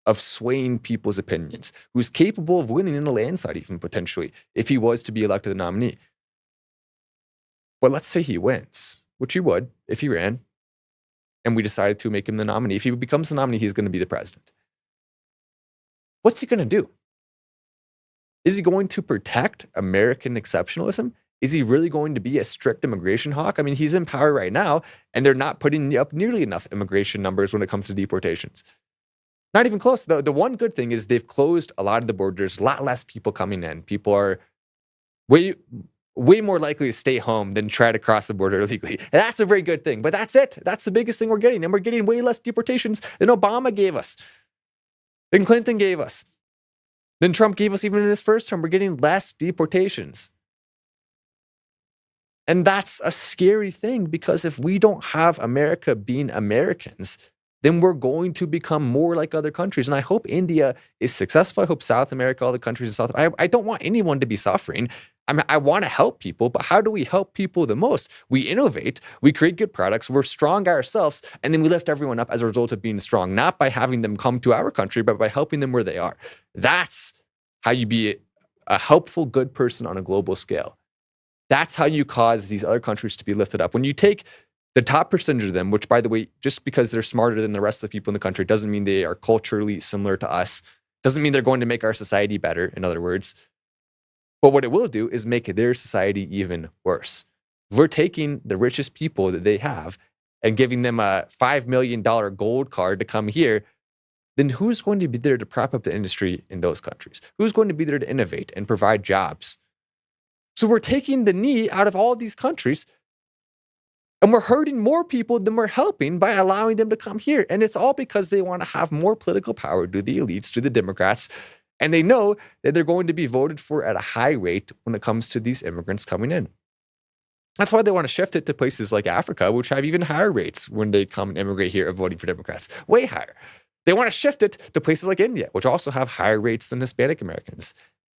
Speaker 3: of swaying people's opinions, who's capable of winning in a landslide even potentially if he was to be elected the nominee. But let's say he wins, which he would if he ran, and we decided to make him the nominee. If he becomes the nominee, he's going to be the president. What's he going to do? Is he going to protect American exceptionalism? Is he really going to be a strict immigration hawk? I mean, he's in power right now, and they're not putting up nearly enough immigration numbers when it comes to deportations. Not even close. The one good thing is they've closed a lot of the borders, a lot less people coming in. People are way more likely to stay home than try to cross the border illegally. And that's a very good thing. But that's it. That's the biggest thing we're getting. And we're getting way less deportations than Obama gave us, than Clinton gave us, than Trump gave us even in his first term. We're getting less deportations. And that's a scary thing, because if we don't have America being Americans, then we're going to become more like other countries. And I hope India is successful. I hope South America, all the countries in South, I don't want anyone to be suffering. I mean, I want to help people, but how do we help people the most? We innovate, we create good products, we're strong ourselves, and then we lift everyone up as a result of being strong, not by having them come to our country, but by helping them where they are. That's how you be a helpful, good person on a global scale. That's how you cause these other countries to be lifted up. When you take the top percentage of them, which, by the way, just because they're smarter than the rest of the people in the country doesn't mean they are culturally similar to us, doesn't mean they're going to make our society better, in other words. But what it will do is make their society even worse. If we're taking the richest people that they have and giving them a $5 million gold card to come here, then who's going to be there to prop up the industry in those countries? Who's going to be there to innovate and provide jobs? So we're taking the knee out of all these countries, and we're hurting more people than we're helping by allowing them to come here. And it's all because they want to have more political power to the elites, to the Democrats, and they know that they're going to be voted for at a high rate when it comes to these immigrants coming in. That's why they want to shift it to places like Africa, which have even higher rates when they come and immigrate here of voting for Democrats, way higher. They want to shift it to places like India, which also have higher rates than Hispanic Americans.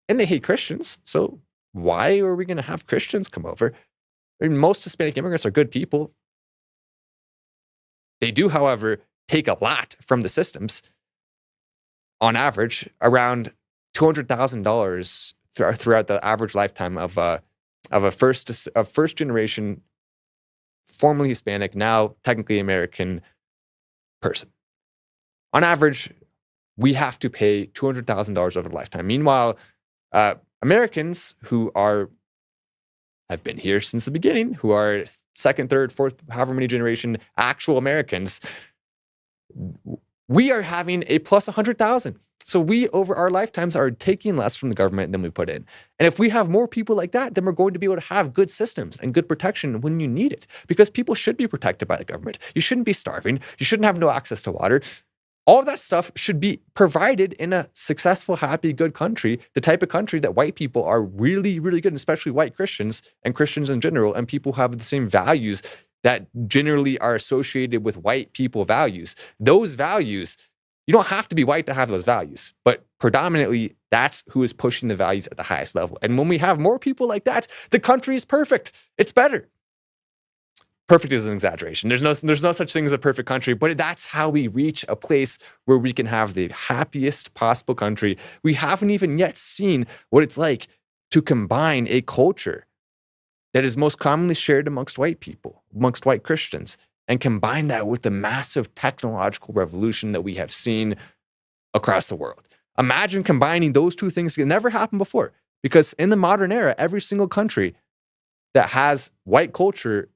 Speaker 3: And they hate Christians, so why are we going to have Christians come over? I mean, most Hispanic immigrants are good people. They do, however, take a lot from the systems. On average, around $200,000 throughout the average lifetime of a first generation, formerly Hispanic, now technically American person. On average, we have to pay $200,000 over the lifetime. Meanwhile, Americans who have been here since the beginning, who are second, third, fourth, however many generation actual Americans, we are having a plus 100,000. So we, over our lifetimes, are taking less from the government than we put in. And if we have more people like that, then we're going to be able to have good systems and good protection when you need it. Because people should be protected by the government. You shouldn't be starving. You shouldn't have no access to water. All of that stuff should be provided in a successful, happy, good country, the type of country that white people are really, really good, especially white Christians and Christians in general, and people who have the same values that generally are associated with white people values. Those values, you don't have to be white to have those values, but predominantly that's who is pushing the values at the highest level. And when we have more people like that, the country is perfect. It's better. Perfect is an exaggeration. There's no such thing as a perfect country, but that's how we reach a place where we can have the happiest possible country. We haven't even yet seen what it's like to combine a culture that is most commonly shared amongst white people, amongst white Christians, and combine that with the massive technological revolution that we have seen across the world. Imagine combining those two things. It never happened before, because in the modern era, every single country that has white culture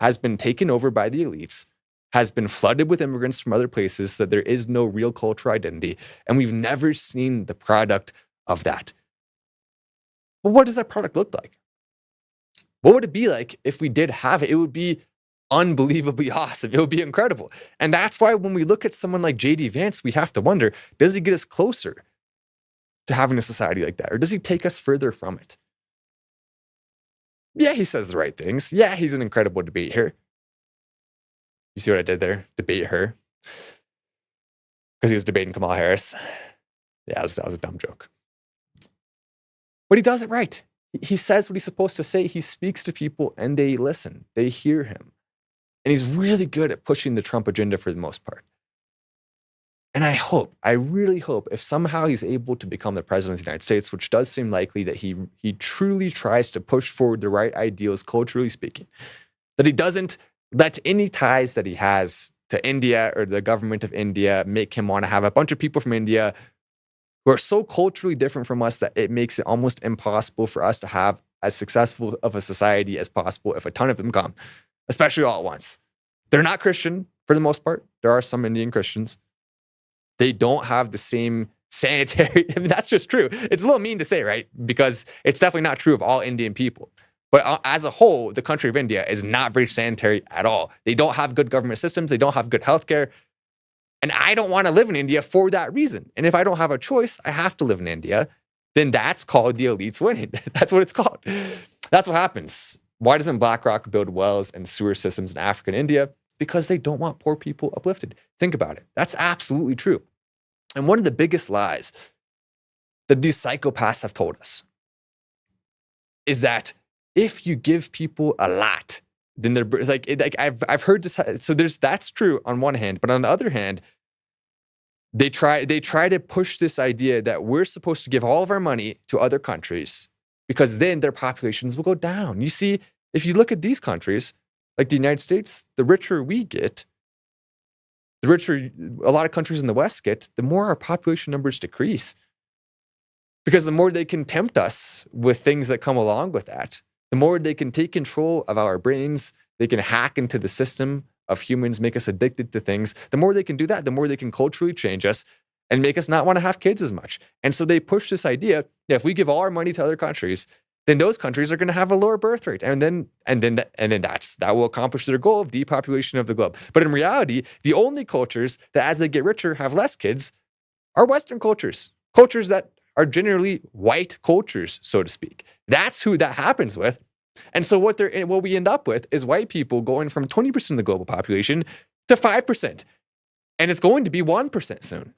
Speaker 3: has been taken over by the elites, has been flooded with immigrants from other places, so there is no real cultural identity, and we've never seen the product of that. But what does that product look like? What would it be like if we did have it? It would be unbelievably awesome. It would be incredible. And that's why when we look at someone like J.D. Vance, we have to wonder, does he get us closer to having a society like that? Or does he take us further from it? Yeah, he says the right things. Yeah, he's an incredible debater. You see what I did there? Debate her. Because he was debating Kamala Harris. Yeah, that was a dumb joke. But he does it right. He says what he's supposed to say. He speaks to people and they listen. They hear him. And he's really good at pushing the Trump agenda for the most part. And I really hope, if somehow he's able to become the president of the United States, which does seem likely, that he truly tries to push forward the right ideals, culturally speaking, that he doesn't let any ties that he has to India or the government of India make him want to have a bunch of people from India who are so culturally different from us that it makes it almost impossible for us to have as successful of a society as possible if a ton of them come, especially all at once. They're not Christian for the most part. There are some Indian Christians. They don't have the same sanitary, I mean, that's just true. It's a little mean to say, right? Because it's definitely not true of all Indian people. But as a whole, the country of India is not very sanitary at all. They don't have good government systems. They don't have good healthcare. And I don't want to live in India for that reason. And if I don't have a choice, I have to live in India, then that's called the elites winning. That's what it's called. That's what happens. Why doesn't BlackRock build wells and sewer systems in Africa and India? Because they don't want poor people uplifted. Think about it. That's absolutely true. And one of the biggest lies that these psychopaths have told us is that if you give people a lot, then they're like I've heard this. So that's true on one hand, but on the other hand, they try to push this idea that we're supposed to give all of our money to other countries because then their populations will go down. You see, if you look at these countries, like the United States, the richer we get, the richer a lot of countries in the West get, the more our population numbers decrease. Because the more they can tempt us with things that come along with that, the more they can take control of our brains, they can hack into the system of humans, make us addicted to things. The more they can do that, the more they can culturally change us and make us not want to have kids as much. And so they push this idea that if we give all our money to other countries, then those countries are going to have a lower birth rate. And then that will accomplish their goal of depopulation of the globe. But in reality, the only cultures that as they get richer have less kids are Western cultures. Cultures that are generally white cultures, so to speak. That's who that happens with. And so what we end up with is white people going from 20% of the global population to 5%. And it's going to be 1% soon.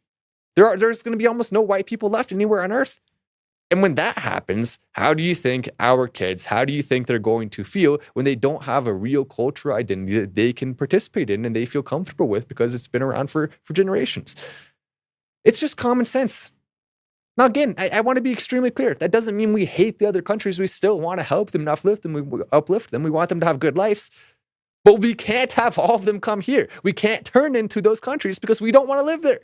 Speaker 3: There's going to be almost no white people left anywhere on earth. And when that happens, how do you think our kids, how do you think they're going to feel when they don't have a real cultural identity that they can participate in and they feel comfortable with because it's been around for generations? It's just common sense. Now, again, I want to be extremely clear. That doesn't mean we hate the other countries. We still want to help them and uplift them. We uplift them. We want them to have good lives. But we can't have all of them come here. We can't turn into those countries because we don't want to live there.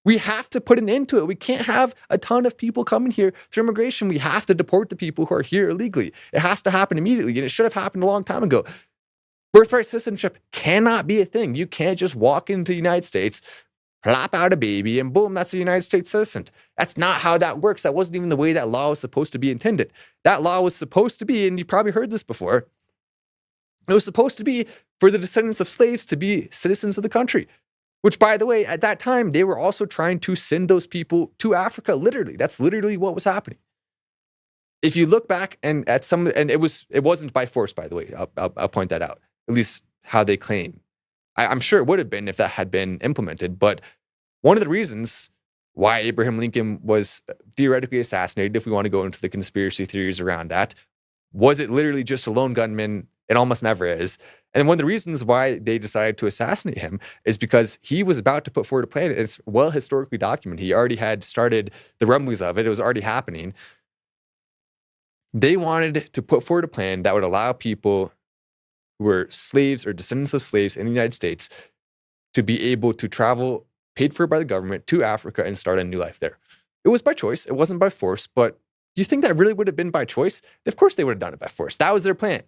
Speaker 3: We have to put an end to it. We can't have a ton of people coming here through immigration. We have to deport the people who are here illegally. It has to happen immediately, and it should have happened a long time ago. Birthright citizenship cannot be a thing. You can't just walk into the United States, plop out a baby, and boom, that's a United States citizen. That's not how that works. That wasn't even the way that law was supposed to be intended. That law was supposed to be, and you've probably heard this before, it was supposed to be for the descendants of slaves to be citizens of the country, which, by the way, at that time, they were also trying to send those people to Africa, literally. That's literally what was happening. If you look back and at some, and it wasn't by force, by the way, I'll point that out, at least how they claim. I'm sure it would have been if that had been implemented, but one of the reasons why Abraham Lincoln was theoretically assassinated, if we want to go into the conspiracy theories around that, was it literally just a lone gunman? It almost never is. And one of the reasons why they decided to assassinate him is because he was about to put forward a plan. It's well historically documented. He already had started the rumblings of it. It was already happening. They wanted to put forward a plan that would allow people who were slaves or descendants of slaves in the United States to be able to travel, paid for by the government, to Africa and start a new life there. It was by choice. It wasn't by force. But do you think that really would have been by choice? Of course they would have done it by force. That was their plan.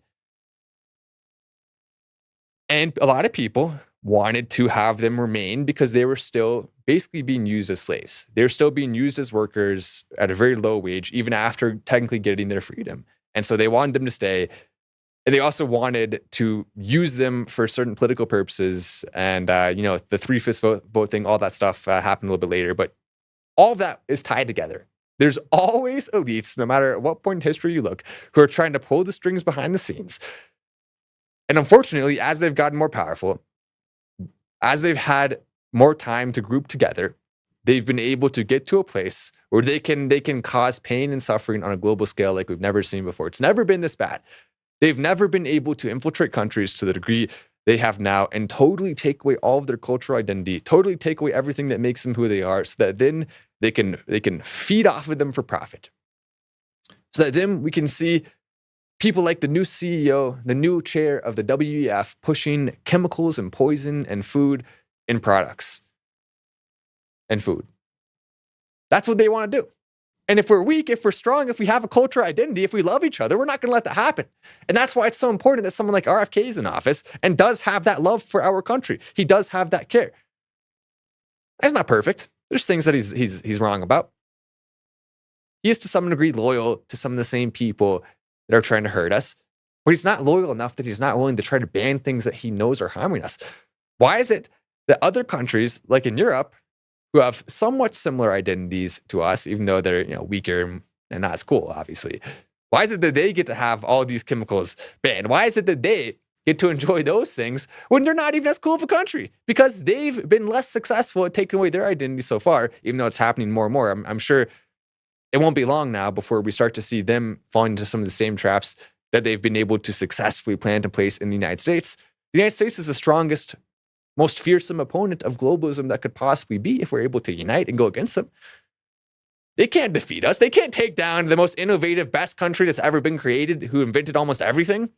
Speaker 3: And a lot of people wanted to have them remain because they were still basically being used as slaves. They were still being used as workers at a very low wage, even after technically getting their freedom. And so they wanted them to stay. And they also wanted to use them for certain political purposes. And, the 3/5 vote thing, all that stuff happened a little bit later. But all of that is tied together. There's always elites, no matter at what point in history you look, who are trying to pull the strings behind the scenes. And unfortunately, as they've gotten more powerful, as they've had more time to group together, they've been able to get to a place where they can cause pain and suffering on a global scale like we've never seen before. It's never been this bad. They've never been able to infiltrate countries to the degree they have now and totally take away all of their cultural identity, totally take away everything that makes them who they are, so that then they can feed off of them for profit. So that then we can see people like the new CEO, the new chair of the WEF, pushing chemicals and poison and food in products and food. That's what they want to do. And if we're weak, if we're strong, if we have a cultural identity, if we love each other, we're not going to let that happen. And that's why it's so important that someone like RFK is in office and does have that love for our country. He does have that care. He's not perfect. There's things that he's wrong about. He is to some degree loyal to some of the same people that are trying to hurt us, but he's not loyal enough that he's not willing to try to ban things that he knows are harming us. Why is it that other countries, like in Europe, who have somewhat similar identities to us, even though they're weaker and not as cool, obviously, why is it that they get to have all these chemicals banned? Why is it that they get to enjoy those things when they're not even as cool of a country? Because they've been less successful at taking away their identity so far, even though it's happening more and more. I'm sure it won't be long now before we start to see them fall into some of the same traps that they've been able to successfully plant in place in the United States. The United States is the strongest, most fearsome opponent of globalism that could possibly be if we're able to unite and go against them. They can't defeat us. They can't take down the most innovative, best country that's ever been created, who invented almost everything,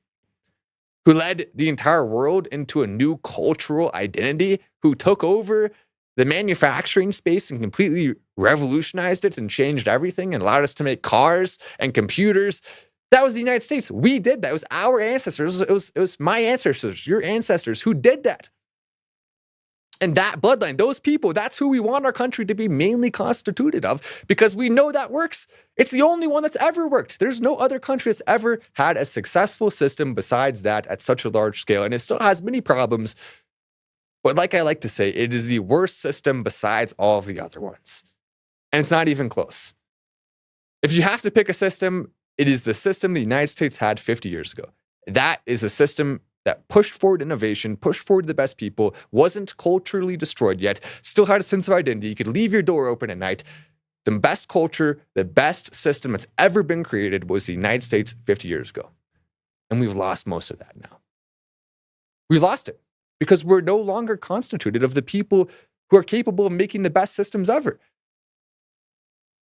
Speaker 3: who led the entire world into a new cultural identity, who took over the manufacturing space and completely revolutionized it and changed everything and allowed us to make cars and computers. That was the United States. We did that. It was our ancestors. It was my ancestors, your ancestors who did that. And that bloodline, those people, that's who we want our country to be mainly constituted of, because we know that works. It's the only one that's ever worked. There's no other country that's ever had a successful system besides that at such a large scale. And it still has many problems. But like I like to say, it is the worst system besides all of the other ones. And it's not even close. If you have to pick a system, it is the system the United States had 50 years ago. That is a system that pushed forward innovation, pushed forward the best people, wasn't culturally destroyed yet, still had a sense of identity. You could leave your door open at night. The best culture, the best system that's ever been created was the United States 50 years ago. And we've lost most of that now. We lost it because we're no longer constituted of the people who are capable of making the best systems ever.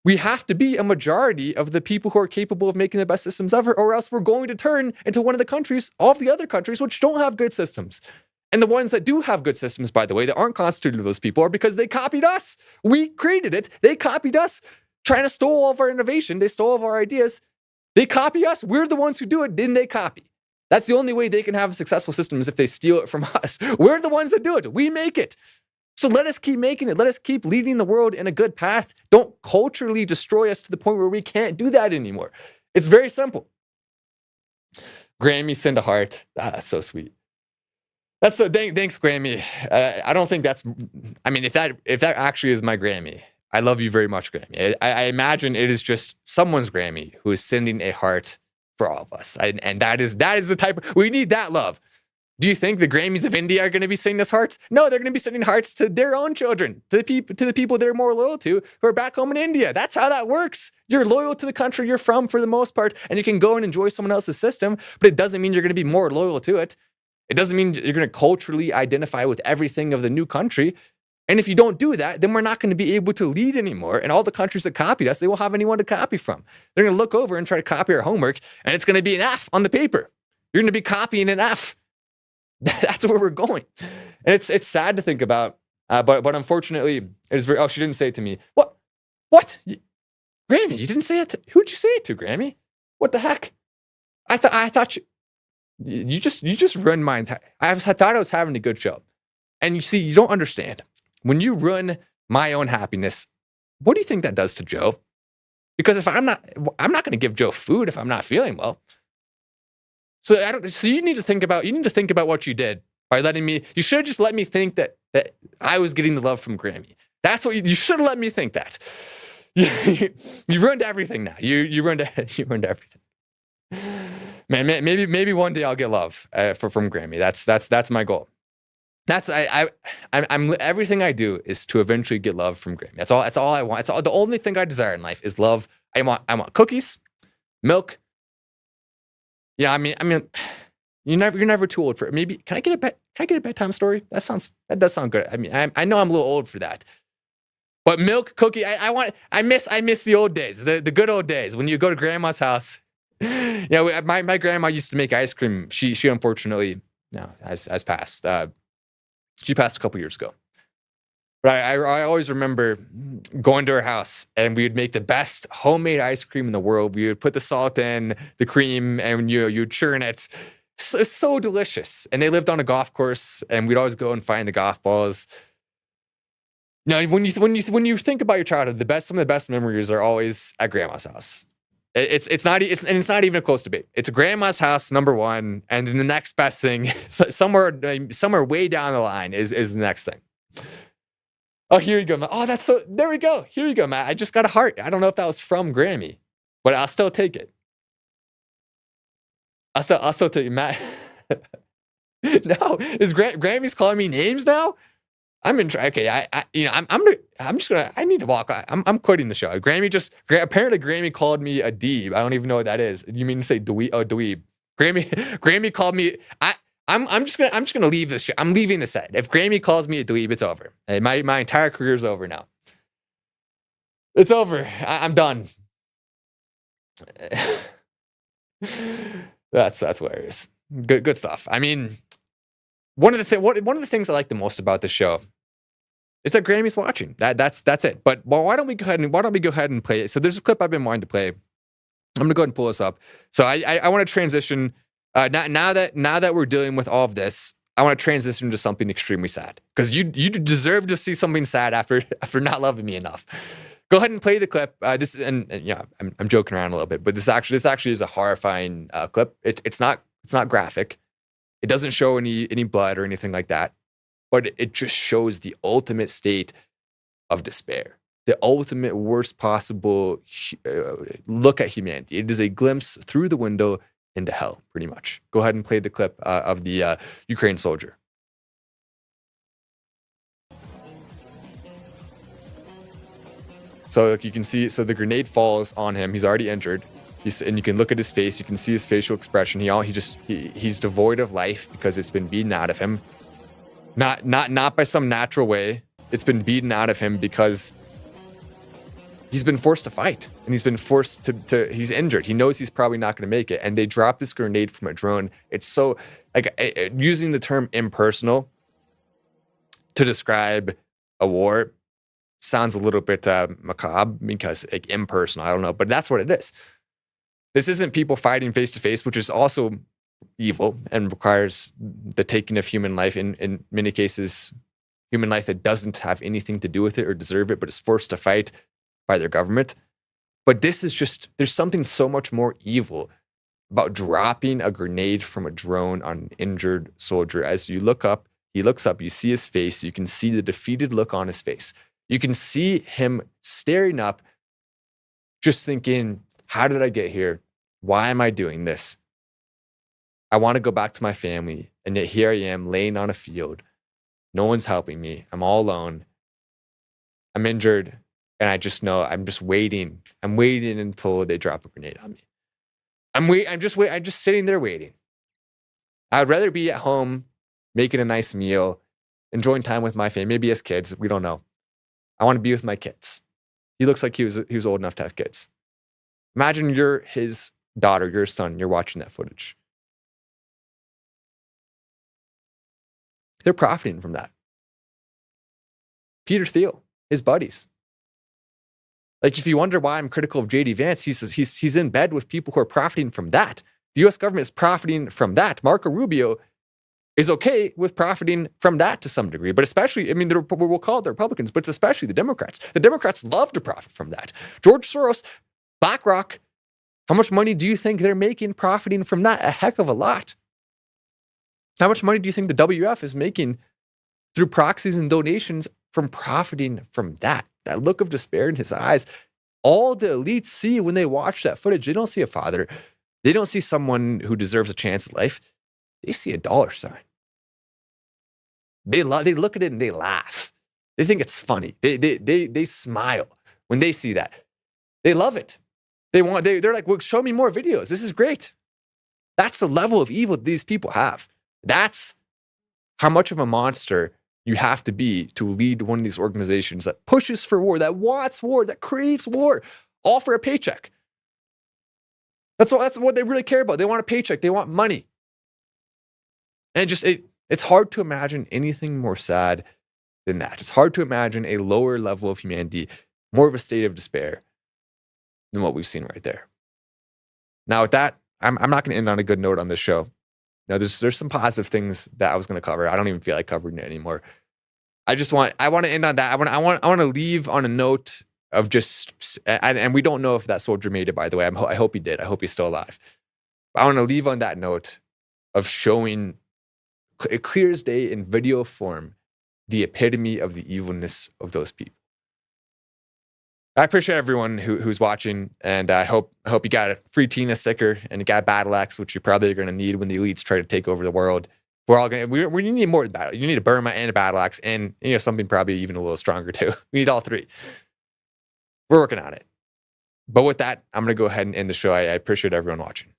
Speaker 3: We have to be a majority of the people who are capable of making the best systems ever, or else we're going to turn into one of the countries, all of the other countries, which don't have good systems. And the ones that do have good systems, by the way, that aren't constituted of those people are because they copied us. We created it. They copied us, trying to steal all of our innovation. They stole all of our ideas. They copy us. We're the ones who do it. Then they copy. That's the only way they can have a successful system is if they steal it from us. We're the ones that do it. We make it. So let us keep making it. Let us keep leading the world in a good path. Don't culturally destroy us to the point where we can't do that anymore. It's very simple. Grammy, send a heart. That's so sweet. That's so. Thanks, Grammy. I don't think that's. I mean, if that actually is my Grammy, I love you very much, Grammy. I imagine it is just someone's Grammy who is sending a heart for all of us, and that is the type we need that love. Do you think the Grammys of India are going to be sending us hearts? No, they're going to be sending hearts to their own children, to the people they're more loyal to, who are back home in India. That's how that works. You're loyal to the country you're from for the most part, and you can go and enjoy someone else's system, but it doesn't mean you're going to be more loyal to it. It doesn't mean you're going to culturally identify with everything of the new country. And if you don't do that, then we're not going to be able to lead anymore. And all the countries that copied us, they won't have anyone to copy from. They're going to look over and try to copy our homework, and it's going to be an F on the paper. You're going to be copying an F. That's where we're going. And it's sad to think about. But unfortunately, it is very. Oh, she didn't say it to me. What? Grammy, you didn't say it to. Who'd you say it to, Grammy? What the heck? I thought you just ruined my entire. I thought I was having a good show. And you see, you don't understand. When you ruin my own happiness, what do you think that does to Joe? Because if I'm not going to give Joe food if I'm not feeling well. So you need to think about what you did by letting me. You should have just let me think that I was getting the love from Grammy. That's what you should have let me think that. You ruined everything now. You ruined everything. Man, maybe one day I'll get love from Grammy. That's my goal. I'm everything I do is to eventually get love from Grammy. That's all I want. The only thing I desire in life is love. I want cookies, milk. Yeah, I mean, you're never too old for it. Maybe can I get a bedtime story? That does sound good. I mean, I know I'm a little old for that. But milk, cookie, I miss the old days, the good old days when you go to grandma's house. Yeah, my grandma used to make ice cream. She unfortunately has passed. She passed a couple years ago. But I always remember going to her house and we would make the best homemade ice cream in the world. We would put the salt in, the cream, and you'd churn it. So delicious. And they lived on a golf course, and we'd always go and find the golf balls. You know, when you think about your childhood, some of the best memories are always at grandma's house. It's not even a close debate. It's grandma's house, number one, and then the next best thing, somewhere way down the line, is the next thing. Oh, here you go, Matt. Oh, there we go. Here you go, Matt. I just got a heart. I don't know if that was from Grammy, but I'll still take it. I'll still take it, Matt. No, is Grammy's calling me names now? I'm in. Okay, I need to walk. I'm quitting the show. Apparently Grammy called me a deeb. I don't even know what that is. You mean to say dweeb? Oh, dweeb. Grammy called me. I'm just gonna leave this shit. I'm leaving the set. If Grammy calls me a dweeb, it's over. My entire career is over now. It's over. I'm done. That's hilarious. Good stuff. I mean, one of the things I like the most about the show is that Grammy's watching. That's it. But why don't we go ahead and play it? So there's a clip I've been wanting to play. I'm gonna go ahead and pull this up. So I want to transition. Now that we're dealing with all of this, I want to transition to something extremely sad, because you deserve to see something sad after not loving me enough. Go ahead and play the clip. I'm joking around a little bit, but this actually is a horrifying clip. It's not graphic. It doesn't show any blood or anything like that, but it just shows the ultimate state of despair, the ultimate worst possible look at humanity. It is a glimpse through the window into hell, pretty much. Go ahead and play the clip of the Ukraine soldier. So you can see, the grenade falls on him. He's already injured. And you can look at his face. You can see his facial expression. He's devoid of life because it's been beaten out of him. Not by some natural way. It's been beaten out of him because he's been forced to fight, and he's been forced to he's injured. He knows he's probably not going to make it. And they dropped this grenade from a drone. It's so, using the term impersonal to describe a war sounds a little bit macabre, because impersonal, I don't know, but that's what it is. This isn't people fighting face to face, which is also evil and requires the taking of human life, in many cases, human life that doesn't have anything to do with it or deserve it, but is forced to fight by their government. But this is just, there's something so much more evil about dropping a grenade from a drone on an injured soldier. As you look up, he looks up, you see his face, you can see the defeated look on his face. You can see him staring up, just thinking, how did I get here? Why am I doing this? I want to go back to my family, and yet here I am laying on a field. No one's helping me. I'm all alone. I'm injured, and I just know I'm just waiting. I'm waiting until they drop a grenade on me. I'm just sitting there waiting. I would rather be at home making a nice meal, enjoying time with my family, maybe as kids, we don't know. I want to be with my kids. He looks like he was old enough to have kids. Imagine you're his daughter, your son, you're watching that footage. They're profiting from that. Peter Thiel, his buddies. Like, if you wonder why I'm critical of J.D. Vance, he's in bed with people who are profiting from that. The U.S. government is profiting from that. Marco Rubio is okay with profiting from that to some degree, but especially, I mean, we'll call it the Republicans, but it's especially the Democrats. The Democrats love to profit from that. George Soros, BlackRock, how much money do you think they're making profiting from that? A heck of a lot. How much money do you think the WEF is making through proxies and donations from profiting from that? That look of despair in his eyes. All the elites see when they watch that footage, they don't see a father. They don't see someone who deserves a chance at life. They see a dollar sign. They look at it and they laugh. They think it's funny. They smile when they see that. They love it. They're like, well, show me more videos. This is great. That's the level of evil these people have. That's how much of a monster you have to be to lead one of these organizations that pushes for war, that wants war, that craves war, all for a paycheck. That's what they really care about. They want a paycheck. They want money. And it's hard to imagine anything more sad than that. It's hard to imagine a lower level of humanity, more of a state of despair than what we've seen right there. Now, with that, I'm not going to end on a good note on this show. Now, there's some positive things that I was going to cover. I don't even feel like covering it anymore. I want to end on that. I want to leave on a note of just, and we don't know if that soldier made it, by the way. I hope he did. I hope he's still alive. But I want to leave on that note of showing it clear as day in video form the epitome of the evilness of those people. I appreciate everyone who's watching, and I hope you got a free Tina sticker and you got a battle axe, which you're probably going to need when the elites try to take over the world. We need more than battle. You need a Burma and a battle axe, and something probably even a little stronger too. We need all three. We're working on it. But with that, I'm going to go ahead and end the show. I appreciate everyone watching.